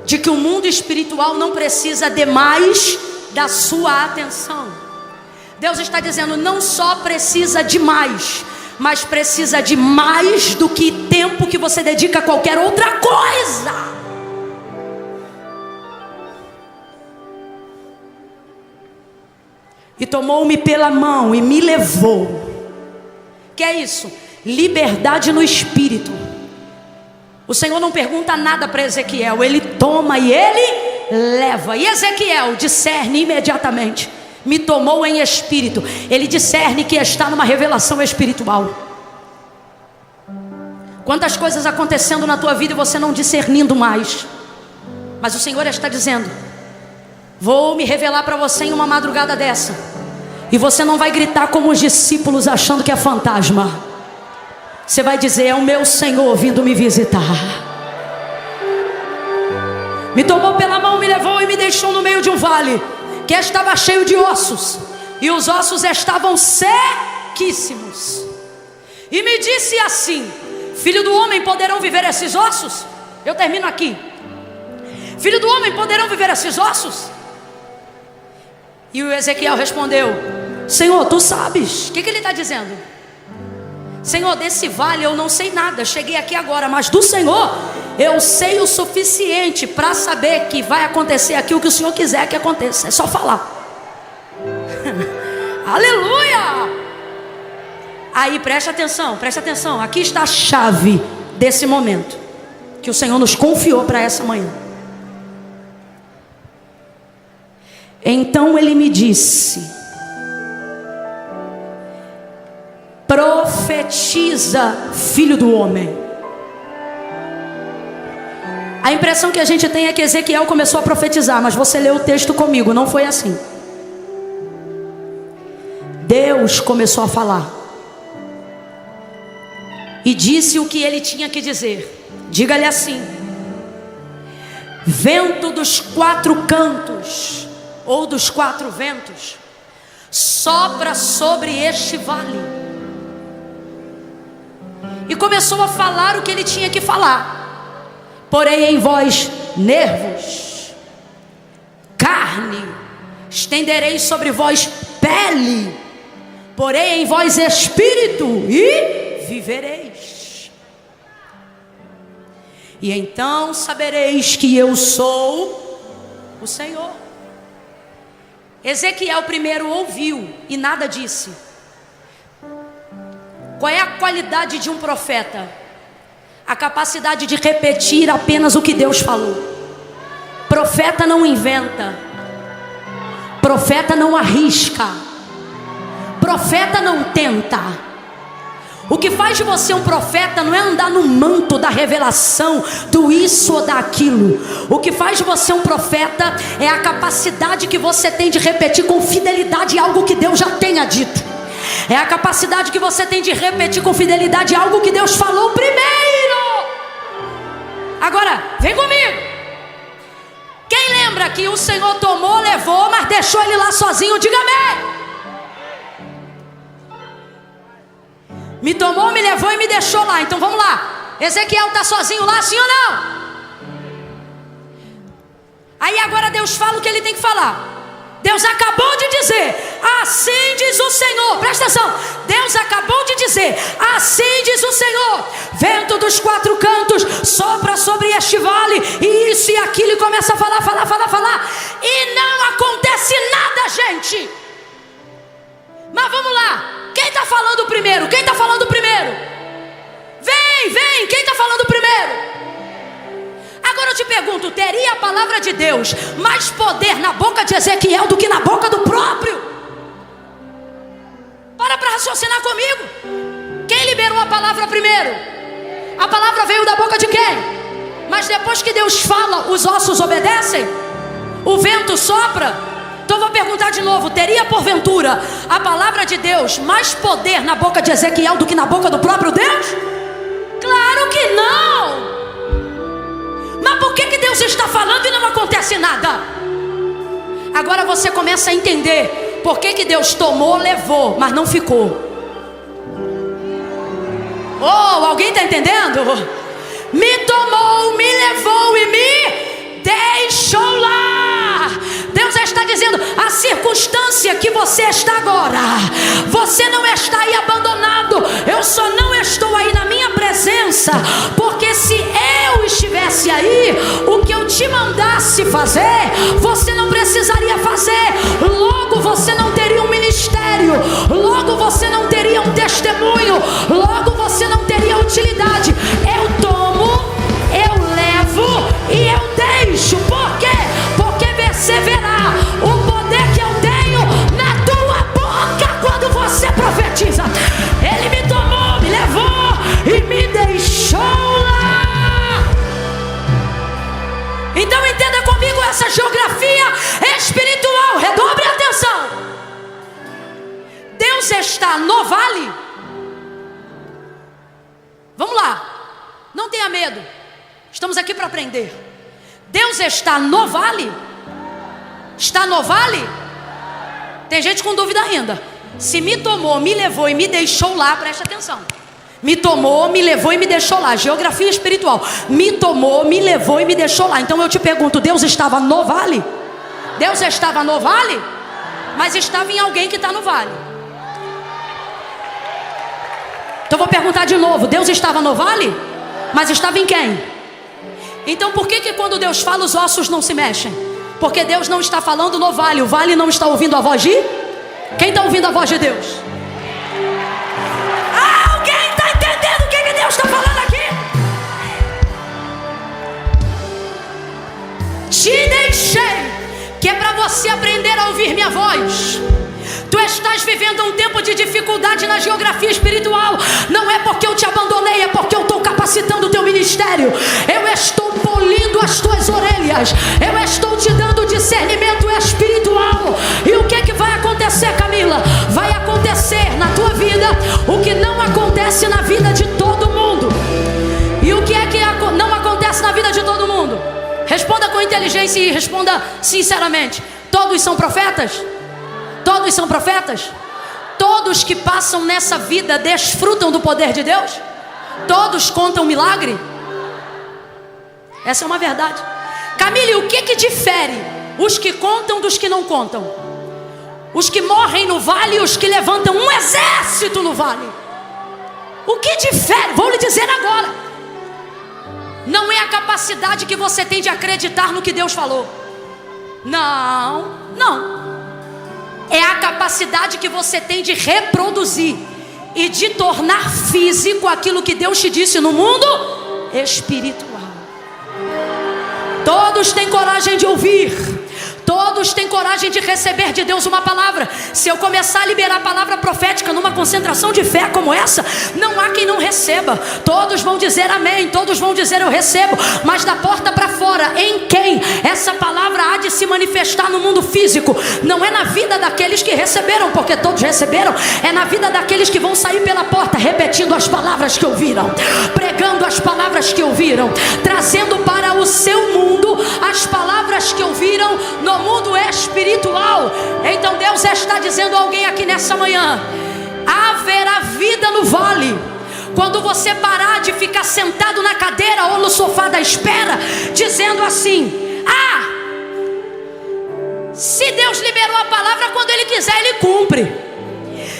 de que o mundo espiritual não precisa de mais da sua atenção. Deus está dizendo: não só precisa de mais, mas precisa de mais do que tempo que você dedica a qualquer outra coisa. E tomou-me pela mão e me levou. Que é isso? Liberdade no espírito. O Senhor não pergunta nada para Ezequiel, Ele toma e Ele leva. E Ezequiel discerne imediatamente. Me tomou em espírito. Ele discerne que está numa revelação espiritual. Quantas coisas acontecendo na tua vida e você não discernindo mais. Mas o Senhor está dizendo: vou me revelar para você em uma madrugada dessa. E você não vai gritar como os discípulos achando que é fantasma. Você vai dizer: é o meu Senhor vindo me visitar. Me tomou pela mão, me levou e me deixou no meio de um vale que estava cheio de ossos. E os ossos estavam sequíssimos. E me disse assim: filho do homem, poderão viver esses ossos? Eu termino aqui. Filho do homem, poderão viver esses ossos? E o Ezequiel respondeu: Senhor, tu sabes. O que ele está dizendo? Senhor, desse vale eu não sei nada, cheguei aqui agora, mas do Senhor eu sei o suficiente para saber que vai acontecer aqui o que o Senhor quiser que aconteça. É só falar. Aleluia! Aí preste atenção, aqui está a chave desse momento que o Senhor nos confiou para essa manhã. Então ele me disse: profetiza, filho do homem. A impressão que a gente tem é que Ezequiel começou a profetizar, mas você leu o texto comigo, não foi assim. Deus começou a falar e disse o que ele tinha que dizer. Diga-lhe assim: vento dos quatro cantos, ou dos quatro ventos, sopra sobre este vale. E começou a falar o que ele tinha que falar. Porém em vós nervos, carne, estenderei sobre vós pele, porém em vós espírito, e vivereis. E então sabereis que eu sou o Senhor. Ezequiel primeiro ouviu e nada disse. Qual é a qualidade de um profeta? A capacidade de repetir apenas o que Deus falou. Profeta não inventa, profeta não arrisca, profeta não tenta. O que faz de você um profeta não é andar no manto da revelação, do isso ou daquilo. O que faz de você um profeta é a capacidade que você tem de repetir com fidelidade algo que Deus já tenha dito. É a capacidade que você tem de repetir com fidelidade algo que Deus falou primeiro. Agora, vem comigo. Quem lembra que o Senhor tomou, levou, mas deixou ele lá sozinho? Diga amém. Me tomou, me levou e me deixou lá. Então vamos lá. Ezequiel está sozinho lá, sim ou não? Aí agora Deus fala o que ele tem que falar. Deus acabou de dizer: assim diz o Senhor. Presta atenção. Deus acabou de dizer: assim diz o Senhor: vento dos quatro cantos sopra sobre este vale, e isso e aquilo. E começa a falar. E não acontece nada, gente. Mas vamos lá. Quem está falando primeiro? Quem está falando primeiro? Vem. Quem está falando primeiro? Agora eu te pergunto, teria a palavra de Deus mais poder na boca de Ezequiel do que na boca do próprio? Para raciocinar comigo. Quem liberou a palavra primeiro? A palavra veio da boca de quem? Mas depois que Deus fala, os ossos obedecem? O vento sopra? Então eu vou perguntar de novo, teria porventura a palavra de Deus mais poder na boca de Ezequiel do que na boca do próprio Deus? Claro que não. Mas por que Deus está falando e não acontece nada? Agora você começa a entender por que Deus tomou, levou, mas não ficou. Oh, alguém está entendendo? Me tomou, me levou e me deixou lá. Deus está dizendo: a circunstância que você está agora, você não está aí abandonado. Eu só não estou aí na minha presença, porque se eu estivesse aí, o que eu te mandasse fazer, você não precisaria fazer. Logo você não teria um ministério, logo você não teria um testemunho, logo você não teria utilidade. Eu tomo, eu levo e eu deixo. Por quê? Porque você verá o poder que eu tenho na tua boca quando você profetiza. Ele me tomou, me levou e me deixou lá. Então entenda comigo essa geografia espiritual. Redobre a atenção. Deus está no vale. Vamos lá, não tenha medo, estamos aqui para aprender. Deus está no vale? Está no vale? Tem gente com dúvida ainda. Se me tomou, me levou e me deixou lá, preste atenção. Me tomou, me levou e me deixou lá. Geografia espiritual. Me tomou, me levou e me deixou lá. Então eu te pergunto, Deus estava no vale? Deus estava no vale? Mas estava em alguém que está no vale. Então eu vou perguntar de novo, Deus estava no vale? Mas estava em quem? Então por que quando Deus fala os ossos não se mexem? Porque Deus não está falando no vale. O vale não está ouvindo a voz de? Quem está ouvindo a voz de Deus? Alguém está entendendo o que Deus está falando aqui? Te deixei, que é para você aprender minha voz. Tu estás vivendo um tempo de dificuldade na geografia espiritual. Não é porque eu te abandonei, é porque eu estou capacitando o teu ministério. Eu estou polindo as tuas orelhas. Eu estou te dando discernimento espiritual. E o que é que vai acontecer, Camila? Vai acontecer na tua vida o que não acontece na vida de todo mundo. E o que é que não acontece na vida de todo mundo? Responda com inteligência e responda sinceramente. Todos são profetas? Todos são profetas? Todos que passam nessa vida desfrutam do poder de Deus? Todos contam milagre? Essa é uma verdade. Camille, o que difere os que contam dos que não contam? Os que morrem no vale e os que levantam um exército no vale. O que difere? Vou lhe dizer agora. Não é a capacidade que você tem de acreditar no que Deus falou. Não. É a capacidade que você tem de reproduzir e de tornar físico aquilo que Deus te disse no mundo espiritual. Todos têm coragem de ouvir. Todos têm coragem de receber de Deus uma palavra. Se eu começar a liberar a palavra profética numa concentração de fé como essa, não há quem não receba. Todos vão dizer amém, todos vão dizer eu recebo. Mas da porta para fora, em quem essa palavra há de se manifestar no mundo físico? Não é na vida daqueles que receberam, porque todos receberam. É na vida daqueles que vão sair pela porta repetindo as palavras que ouviram, pregando as palavras que ouviram, trazendo para o seu mundo as palavras que ouviram no mundo espiritual. Então Deus está dizendo a alguém aqui nessa manhã: haverá vida no vale. Quando você parar de ficar sentado na cadeira ou no sofá da espera, dizendo assim: se Deus liberou a palavra, quando Ele quiser Ele cumpre.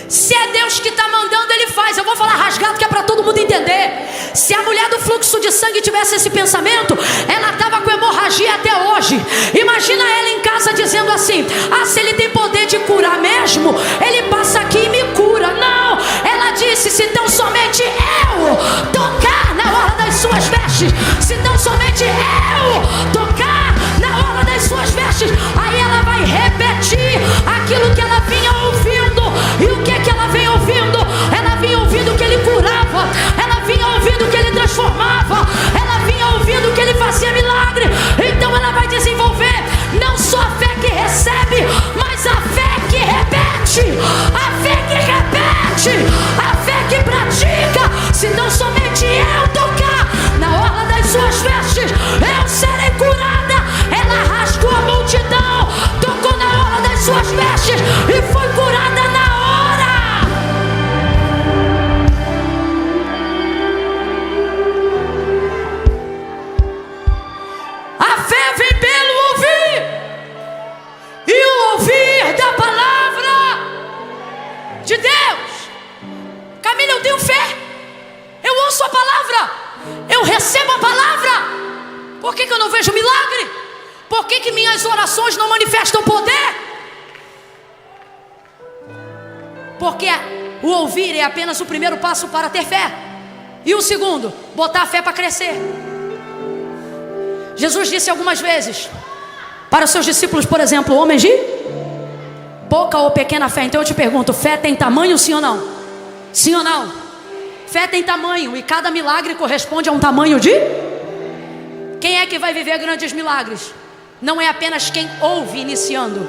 Se é Deus que está mandando, Ele faz. Eu vou falar rasgado que é para todo mundo entender. Se a mulher do fluxo de sangue tivesse esse pensamento, ela estava com hemorragia até hoje. Imagina ela em casa dizendo assim: se Ele tem poder de curar mesmo, Ele passa aqui e me cura. Não, ela disse: se tão somente eu tocar na hora das suas vestes, se tão somente eu tocar na hora das suas vestes, aí ela vai repetir aquilo que ela vinha ouvindo. E o que ela vem ouvindo? Ela vinha ouvindo que Ele curava, ela vinha ouvindo que Ele transformava, ela vinha ouvindo que Ele fazia milagre. Então ela vai desenvolver não só a fé que recebe, mas a fé que repete, a fé que repete, a fé que pratica. Se não somente eu tocar na orla das suas vestes, eu serei curada. Ela rasgou a multidão, tocou na orla das suas vestes e foi curada na hora. A fé vem pelo ouvir, e o ouvir da palavra de Deus. Camila, eu tenho fé, eu ouço a palavra, eu recebo a palavra. Por que eu não vejo milagre? Por que minhas orações não manifestam poder? Porque o ouvir é apenas o primeiro passo para ter fé. E o segundo, botar a fé para crescer. Jesus disse algumas vezes para os seus discípulos, por exemplo: homens de pouca ou pequena fé. Então eu te pergunto: fé tem tamanho, sim ou não? Sim ou não? Fé tem tamanho, e cada milagre corresponde a um tamanho de... Quem é que vai viver grandes milagres? Não é apenas quem ouve iniciando,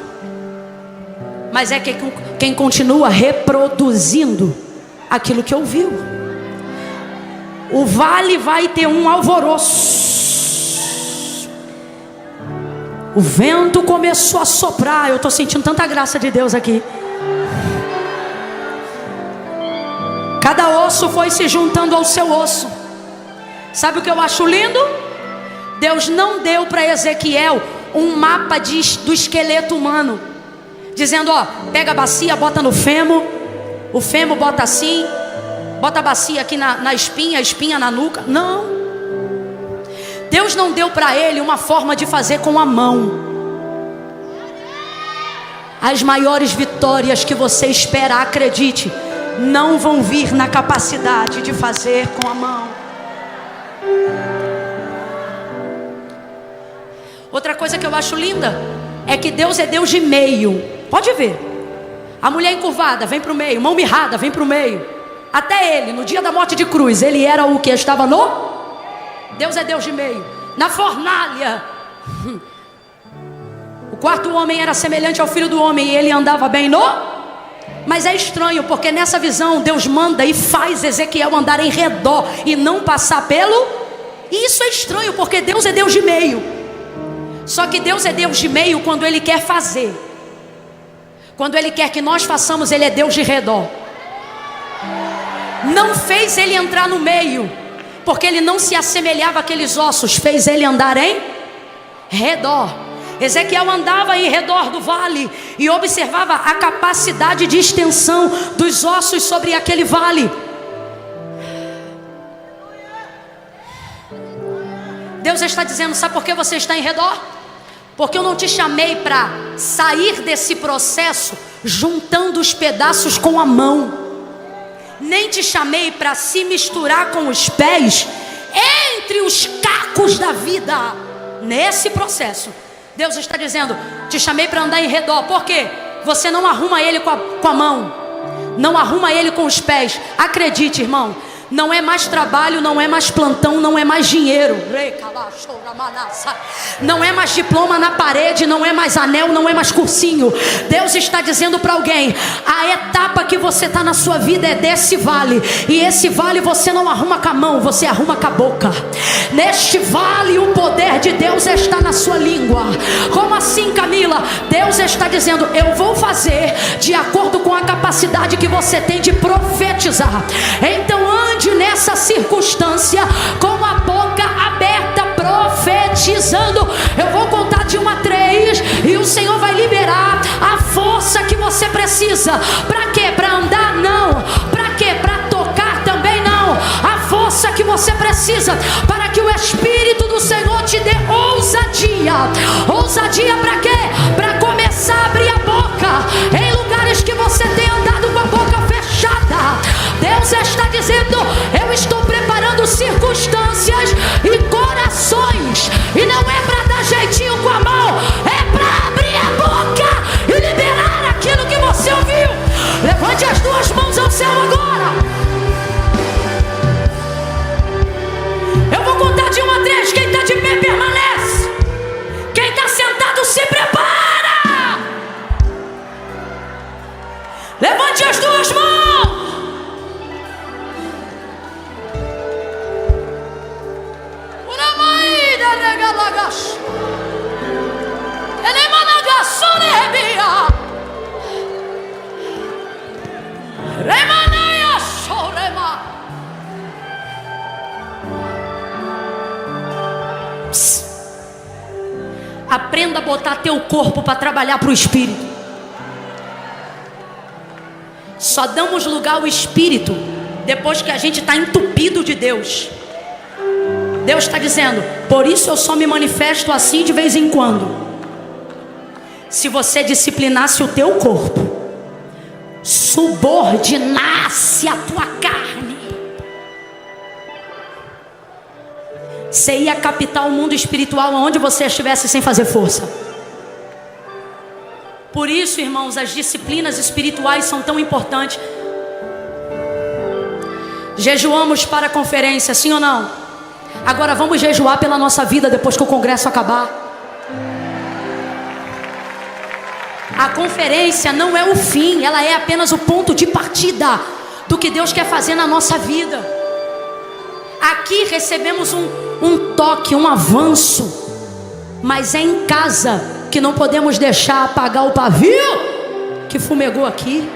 mas é quem continua reproduzindo aquilo que ouviu. O vale vai ter um alvoroço. O vento começou a soprar. Eu estou sentindo tanta graça de Deus aqui. Cada osso foi se juntando ao seu osso. Sabe o que eu acho lindo? Deus não deu para Ezequiel um mapa do esqueleto humano, dizendo: pega a bacia, bota no fêmur, o fêmur bota assim, bota a bacia aqui na espinha, a espinha na nuca. Não. Deus não deu para ele uma forma de fazer com a mão. As maiores vitórias que você espera, acredite, não vão vir na capacidade de fazer com a mão. Outra coisa que eu acho linda é que Deus é Deus de meio. Pode ver. A mulher encurvada, vem para o meio. Mão mirrada, vem para o meio. Até ele, no dia da morte de cruz, ele era o que? Estava no... Deus é Deus de meio. Na fornalha. O quarto homem era semelhante ao filho do homem e ele andava bem no... Mas é estranho, porque nessa visão Deus manda e faz Ezequiel andar em redor e não passar pelo... E isso é estranho, porque Deus é Deus de meio. Só que Deus é Deus de meio quando Ele quer fazer. Quando Ele quer que nós façamos, Ele é Deus de redor. Não fez Ele entrar no meio, porque Ele não se assemelhava àqueles ossos. Fez Ele andar em redor. Ezequiel andava em redor do vale e observava a capacidade de extensão dos ossos sobre aquele vale. Deus está dizendo: sabe por que você está em redor? Porque eu não te chamei para sair desse processo juntando os pedaços com a mão, nem te chamei para se misturar com os pés entre os cacos da vida. Nesse processo Deus está dizendo: te chamei para andar em redor. Por quê? Você não arruma ele com a mão, não arruma ele com os pés. Acredite, irmão, não é mais trabalho, não é mais plantão, não é mais dinheiro, não é mais diploma na parede, não é mais anel, não é mais cursinho. Deus está dizendo para alguém: a etapa que você está na sua vida é desse vale. E esse vale você não arruma com a mão, você arruma com a boca. Neste vale o poder de Deus está na sua língua. Como assim, Camila? Deus está dizendo: eu vou fazer de acordo com a capacidade que você tem de profetizar. Então ande nessa circunstância com a boca aberta, profetizando. Eu vou contar de 1 a 3 e o Senhor vai liberar a força que você precisa. Para quê? Para andar? Não. Para quê? Para tocar? Também não. A força que você precisa para que o Espírito do Senhor te dê ousadia. Ousadia para quê? Para começar a abrir a boca em lugares que você tem andado com a boca fechada. Deus está dizendo: eu estou preparando circunstâncias e corações, e não é para dar jeitinho com a mão, é para abrir a boca e liberar aquilo que você ouviu. Levante as duas mãos ao céu agora. Eu vou contar de 1 a 3. Quem está de pé permanece, quem está sentado se prepara. Levante as duas mãos. Aprenda a botar teu corpo para trabalhar para o Espírito. Só damos lugar ao Espírito depois que a gente está entupido de Deus. Deus está dizendo: por isso eu só me manifesto assim de vez em quando. Se você disciplinasse o teu corpo, subordinasse a tua carne, você ia captar o mundo espiritual onde você estivesse sem fazer força. Por isso, irmãos, as disciplinas espirituais são tão importantes. Jejuamos para a conferência, sim ou não? Agora vamos jejuar pela nossa vida depois que o congresso acabar. A conferência não é o fim, ela é apenas o ponto de partida do que Deus quer fazer na nossa vida. Aqui recebemos um toque, um avanço, mas é em casa que não podemos deixar apagar o pavio que fumegou aqui.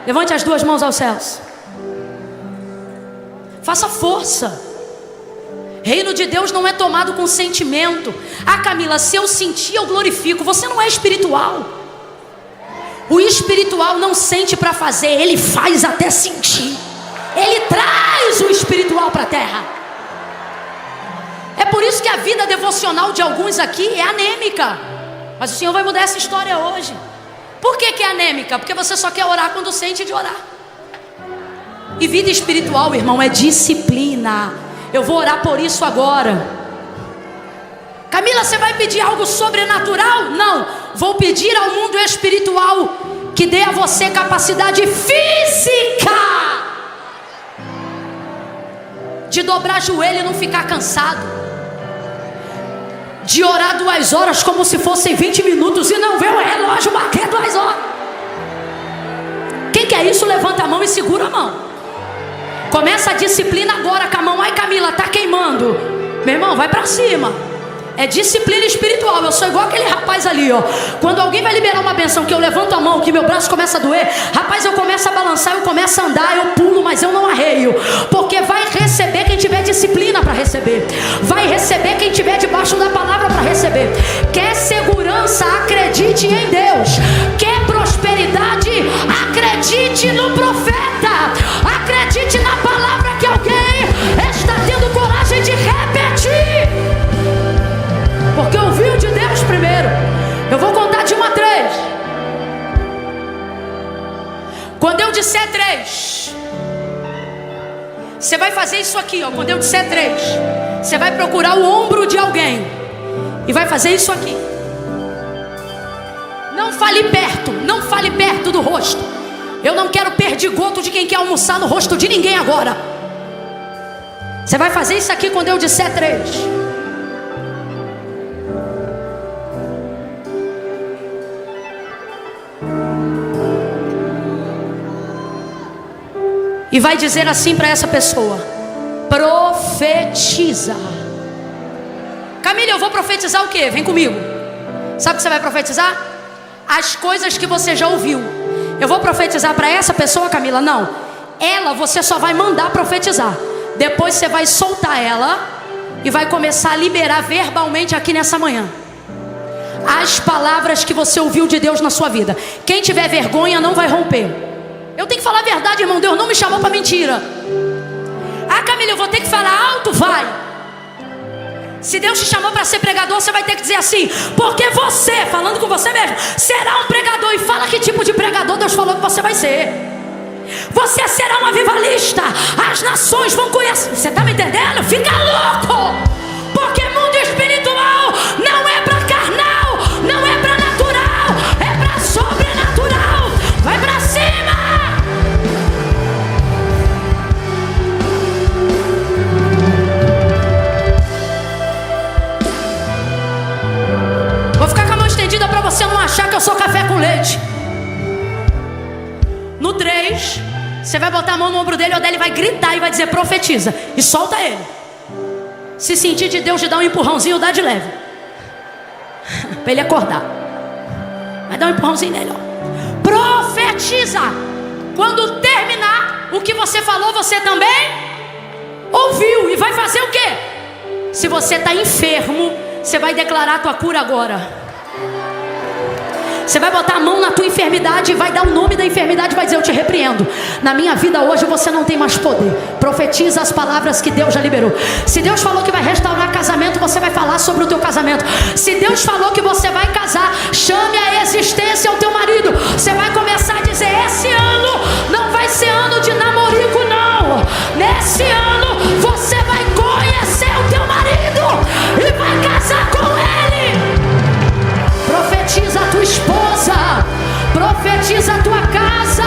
Levante as duas mãos aos céus. Faça força. Reino de Deus não é tomado com sentimento. Ah, Camila, se eu sentir, eu glorifico. Você não é espiritual. O espiritual não sente para fazer, ele faz até sentir. Ele traz o espiritual para a terra. É por isso que a vida devocional de alguns aqui é anêmica. Mas o Senhor vai mudar essa história hoje. Por que é anêmica? Porque você só quer orar quando sente de orar. E vida espiritual, irmão, é disciplina. Eu vou orar por isso agora. Camila, você vai pedir algo sobrenatural? Não, vou pedir ao mundo espiritual que dê a você capacidade física de dobrar joelho e não ficar cansado, de orar 2 horas como se fossem 20 minutos e não ver o relógio bater 2 horas. Quem quer isso, levanta a mão e segura a mão. Começa a disciplina agora com a mão. Ai, Camila, tá queimando. Meu irmão, vai pra cima. É disciplina espiritual. Eu sou igual aquele rapaz ali, ó. Quando alguém vai liberar uma benção, que eu levanto a mão, que meu braço começa a doer, rapaz, eu começo a balançar, eu começo a andar, eu pulo, mas eu não arreio. Porque vai receber quem tiver disciplina para receber. Vai receber quem tiver debaixo da palavra para receber. Quer segurança? Acredite em Deus. Quer prosperidade? Acredite no profeta. Acredite na palavra que alguém está tendo coragem de repetir, porque ouviu de Deus primeiro. Eu vou contar de 1 a 3. Quando eu disser 3, você vai fazer isso aqui, ó. Quando eu disser 3, você vai procurar o ombro de alguém e vai fazer isso aqui. Não fale perto, não fale perto do rosto. Eu não quero perdigoto de quem quer almoçar no rosto de ninguém agora. Você vai fazer isso aqui quando eu disser 3. E vai dizer assim para essa pessoa: profetiza. Camila, eu vou profetizar o quê? Vem comigo. Sabe o que você vai profetizar? As coisas que você já ouviu. Eu vou profetizar para essa pessoa, Camila? Não. Ela você só vai mandar profetizar. Depois você vai soltar ela e vai começar a liberar verbalmente aqui nessa manhã as palavras que você ouviu de Deus na sua vida. Quem tiver vergonha não vai romper. Eu tenho que falar a verdade, irmão. Deus não me chamou para mentira. Ah, Camila, eu vou ter que falar alto? Vai. Se Deus te chamou para ser pregador, você vai ter que dizer assim: porque você, falando com você mesmo, será um pregador. E fala que tipo de pregador Deus falou que você vai ser. Você será um avivalista. As nações vão conhecer. Você está me entendendo? Fica louco. Porque mundo espiritual não é para carnal, não é para natural, é para sobrenatural. Vai para cima. Vou ficar com a mão estendida para você não achar que eu sou café com leite. No 3, você vai botar a mão no ombro dele, ou dele vai gritar e vai dizer: profetiza. E solta ele. Se sentir de Deus de dar um empurrãozinho, dá de leve para ele acordar. Vai dar um empurrãozinho nele, ó. Profetiza. Quando terminar o que você falou, você também ouviu. E vai fazer o quê? Se você está enfermo, você vai declarar a tua cura agora. Você vai botar a mão na tua enfermidade e vai dar o nome da enfermidade e vai dizer: eu te repreendo. Na minha vida hoje você não tem mais poder. Profetiza as palavras que Deus já liberou. Se Deus falou que vai restaurar casamento, você vai falar sobre o teu casamento. Se Deus falou que você vai casar, chame a existência ao teu marido. Você vai começar a dizer: esse ano não vai ser ano de namorico, não. Nesse ano você vai conhecer o teu marido e vai casar com ele. Profetiza a tua esposa, profetiza a tua casa.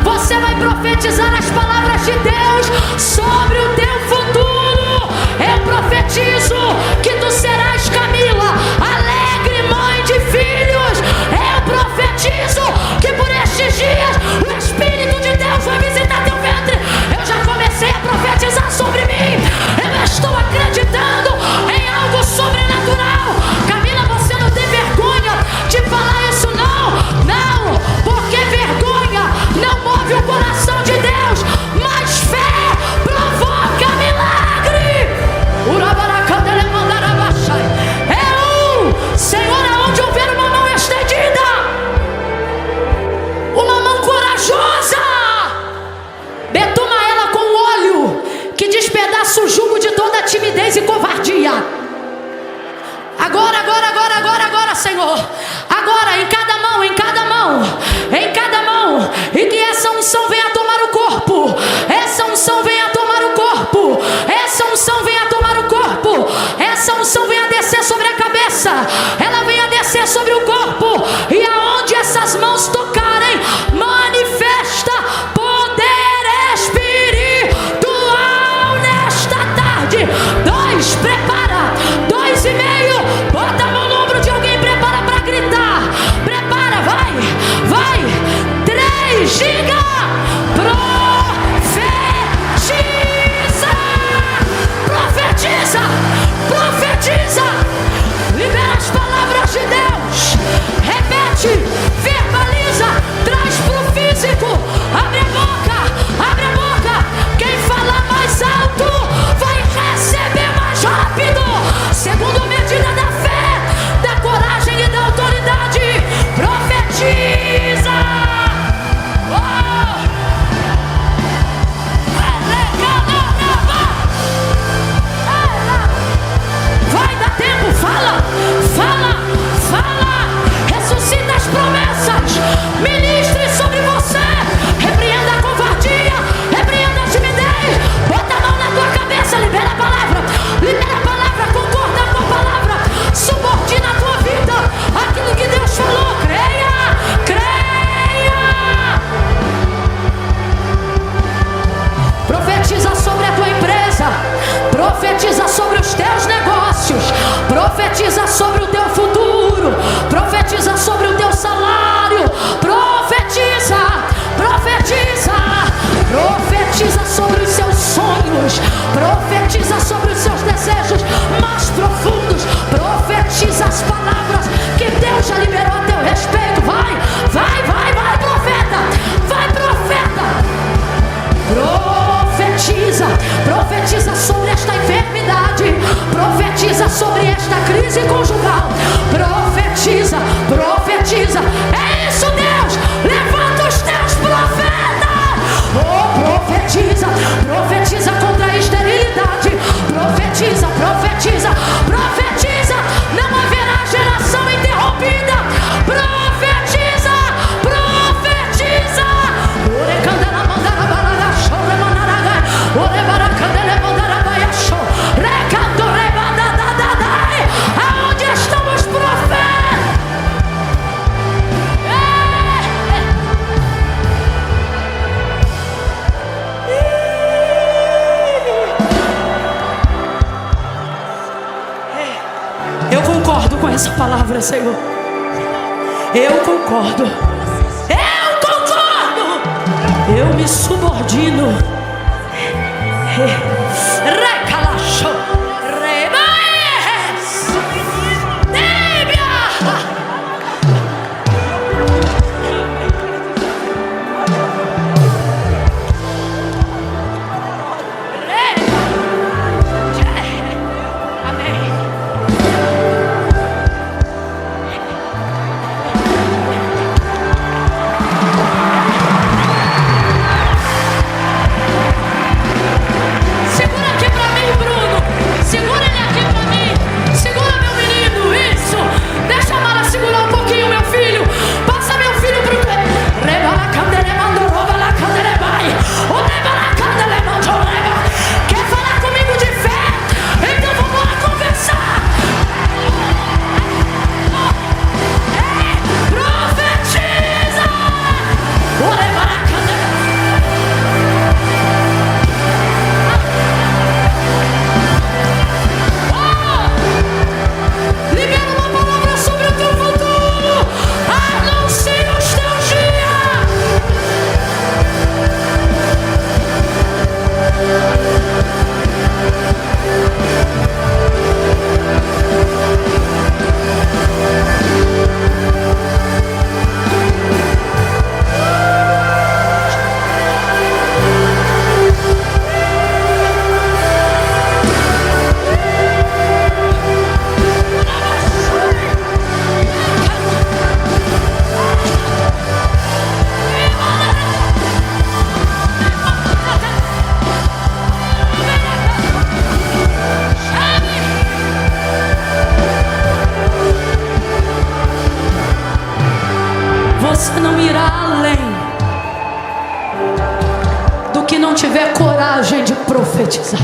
Você vai profetizar as palavras de Deus sobre o teu futuro. Eu profetizo que tu serás, Camila, alegre mãe de filhos. Eu profetizo que por estes dias o Espírito de Deus vai visitar teu ventre. Eu já comecei a profetizar sobre mim. Eu estou acreditando em algo sobrenatural. Camila, você não tem vergonha de falar isso, não. Não, porque vergonha não move o coração de Deus, mas fé provoca milagre. Senhor, aonde houver uma mão estendida, uma mão corajosa, betuma ela com óleo que despedaça o jugo de toda timidez e covardia. Agora, Senhor. Agora, em cada mão, em cada mão, em cada mão. E que essa unção venha tomar o corpo. Essa unção venha tomar o corpo. Essa unção venha tomar o corpo. Essa unção venha descer sobre a cabeça. Ela venha descer sobre o corpo. E aonde essas mãos tocarem, eternidade. 2, prepara. 2,5. Bota a mão no ombro de alguém, prepara para gritar. Prepara, vai, vai. 3, diga. Profetiza. Profetiza. Libera as palavras de Deus. Repete, verbaliza, traz para o físico. Abre a boca, abre a boca. Quem fala mais alto vai receber mais rápido. Segundo a medida da fé, da coragem e da autoridade. Profetiza. Vai dar tempo, fala, fala, fala. Ressuscita as promessas. Ministre sobre você. Repreenda a covardia. Repreenda a timidez. Bota a mão na tua cabeça. Libera a palavra. Libera a palavra. Concorda com a palavra. Subordina a tua vida aquilo que Deus falou. Creia. Creia. Profetiza sobre a tua empresa. Profetiza sobre os teus negócios. Profetiza sobre o teu futuro. Profetiza sobre o teu salário. Profetiza. Profetiza. Profetiza sobre os seus sonhos. Profetiza sobre os seus desejos mais profundos. Profetiza as palavras que Deus já liberou a teu respeito. Vai, vai, vai, vai, profeta. Vai, profeta. Profetiza. Profetiza sobre esta enfermidade. Profetiza sobre esta crise conjugal. Profetiza, profetiza. É isso, Deus. Levanta os teus profetas. Oh, profetiza. Profetiza contra a esterilidade. Profetiza, profetiza, profetiza. Não haverá geração interrompida. Profetiza, profetiza. Orecandela mandara balaga, chora manaraga. Orebara candela mandara baia, chora. Recanto rebada da da da. Aonde estão os profetas? Eu concordo com essa palavra, Senhor. Eu concordo. Eu concordo. Eu me subordino. Recalacho. Rebaes. Débia. Amém. Segura aqui pra mim, Bruno. Segura ele aqui pra mim. Segura, meu menino. Isso. Deixa a Mara segurar um pouquinho, meu filho. Passa meu filho pro teu. Rebala candele mandou, rouba a candele vai. O rebala candele mandou, reba. Quer falar comigo de fé? Então vamos lá conversar. Profetiza. O rebala candele. Libera uma palavra sobre o teu futuro. Anuncia os teus dias. Você não irá além do que não tiver coragem de profetizar.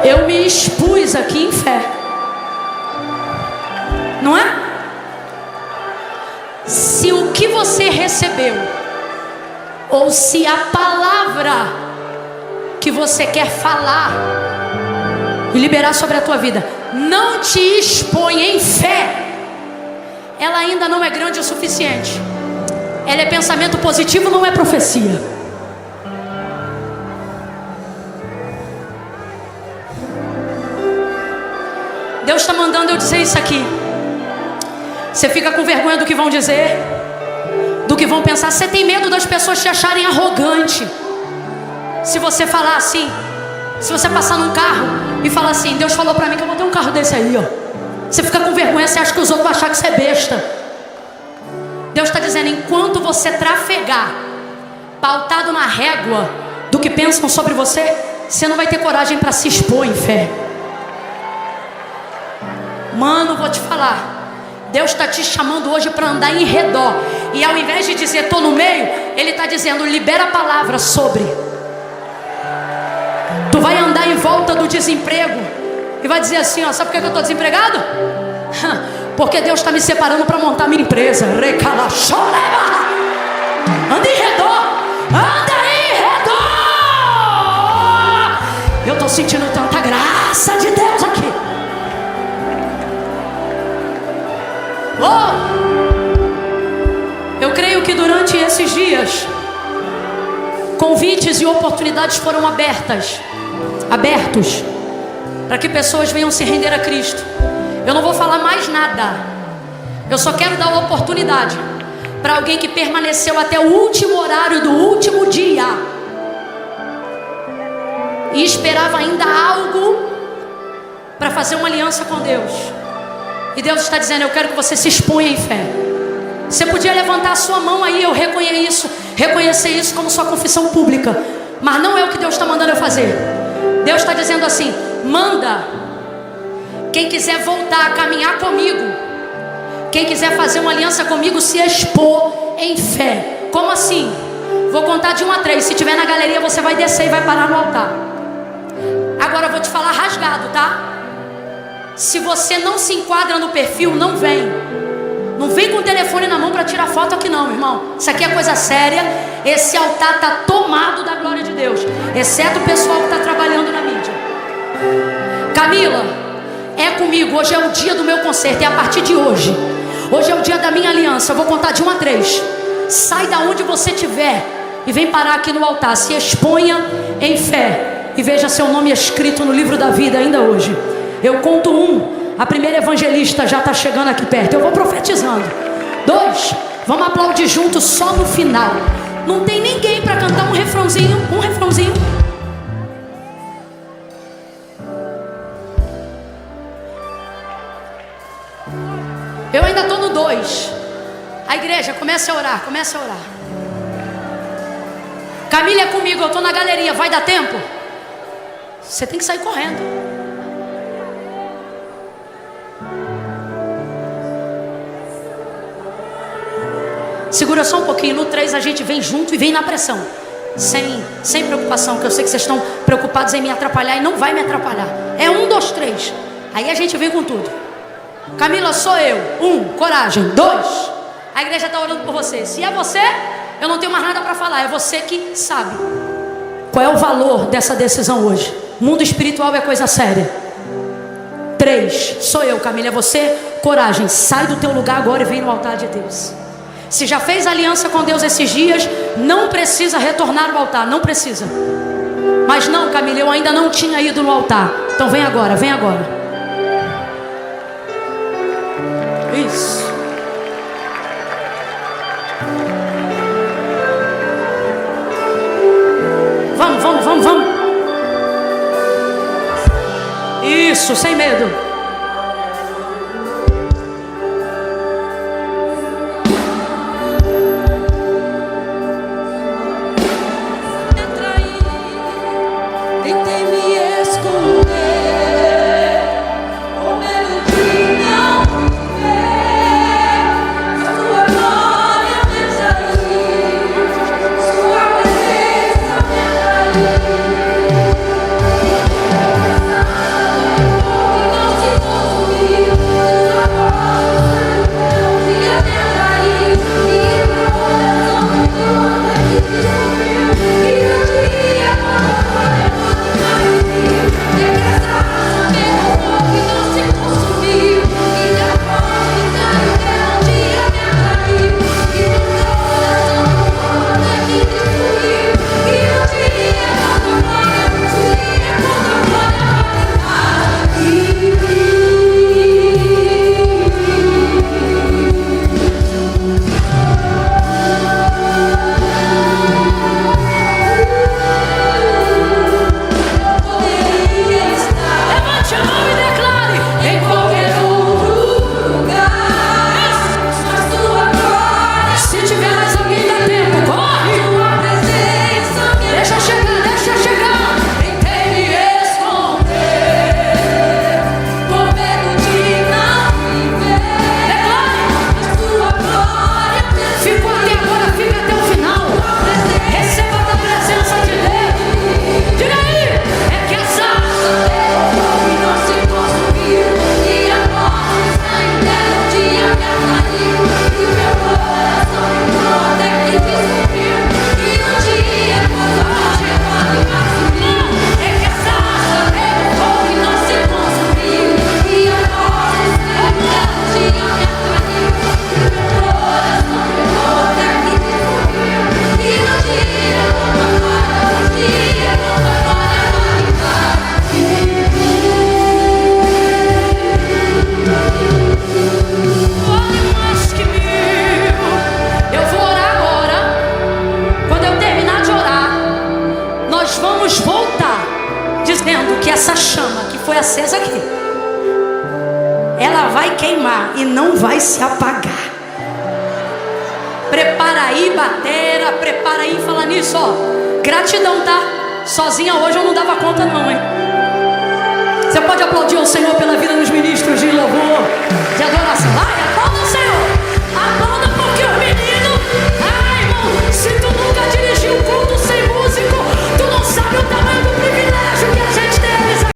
Eu me expus aqui em fé, não é? Se o que você recebeu, ou se a palavra que você quer falar e liberar sobre a tua vida não te expõe em fé, ela ainda não é grande o suficiente. Ela é pensamento positivo, não é profecia. Deus está mandando eu dizer isso aqui. Você fica com vergonha do que vão dizer, do que vão pensar. Você tem medo das pessoas te acharem arrogante. Se você falar assim, se você passar num carro e falar assim: Deus falou para mim que eu vou ter um carro desse aí, ó. Você fica com vergonha, você acha que os outros vão achar que você é besta. Deus está dizendo: enquanto você trafegar pautado na régua do que pensam sobre você, você não vai ter coragem para se expor em fé. Mano, vou te falar, Deus está te chamando hoje para andar em redor. E ao invés de dizer estou no meio, Ele está dizendo: libera a palavra sobre. Tu vai andar em volta do desemprego e vai dizer assim, ó: sabe por que eu estou desempregado? Porque Deus está me separando para montar minha empresa. Anda em redor, anda em redor. Eu estou sentindo tanta graça de Deus aqui. Eu creio que durante esses dias convites e oportunidades foram abertos para que pessoas venham se render a Cristo. Eu não vou falar mais nada. Eu só quero dar uma oportunidade para alguém que permaneceu até o último horário do último dia e esperava ainda algo para fazer uma aliança com Deus. E Deus está dizendo: eu quero que você se exponha em fé. Você podia levantar a sua mão aí, eu reconhecer isso como sua confissão pública, mas não é o que Deus está mandando eu fazer. Deus está dizendo assim: manda quem quiser voltar a caminhar comigo, quem quiser fazer uma aliança comigo, se expor em fé. Como assim? Vou contar de 1 a 3. Se tiver na galeria, você vai descer e vai parar no altar. Agora eu vou te falar rasgado, tá? Se você não se enquadra no perfil, não vem. Não vem com o telefone na mão para tirar foto aqui não, irmão. Isso aqui é coisa séria. Esse altar está tomado da glória de Deus, exceto o pessoal que está trabalhando na mídia. Camila, é comigo. Hoje é o dia do meu concerto. É a partir de hoje. Hoje é o dia da minha aliança. Eu vou contar de 1 a 3. Sai da onde você estiver e vem parar aqui no altar. Se exponha em fé e veja seu nome escrito no livro da vida ainda hoje. Eu conto 1, a primeira evangelista já está chegando aqui perto. Eu vou profetizando. 2, vamos aplaudir juntos só no final. Não tem ninguém para cantar um refrãozinho. Eu ainda estou no 2. A igreja, comece a orar. Camila é comigo, eu estou na galeria. Vai dar tempo? Você tem que sair correndo. Segura só um pouquinho. No 3 a gente vem junto e vem na pressão, sem preocupação, que eu sei que vocês estão preocupados em me atrapalhar, e não vai me atrapalhar. É 1, 2, 3. Aí a gente vem com tudo. Camila, sou eu. 1, coragem. 2, a igreja está orando por você. Se é você, eu não tenho mais nada para falar. É você que sabe qual é o valor dessa decisão hoje. Mundo espiritual é coisa séria. 3, sou eu. Camila, é você. Coragem, sai do teu lugar agora e vem no altar de Deus. Se já fez aliança com Deus esses dias, não precisa retornar ao altar, não precisa. Mas não, Camila, eu ainda não tinha ido no altar. Então vem agora. Isso. Vamos. Isso, sem medo. Não se acesa aqui. Ela vai queimar e não vai se apagar. Prepara aí, batera, prepara aí. Falar nisso, ó, gratidão, tá? Sozinha hoje eu não dava conta não, hein? Você pode aplaudir ao Senhor pela vida dos ministros de louvor, de adoração. Vai, aplauda o Senhor.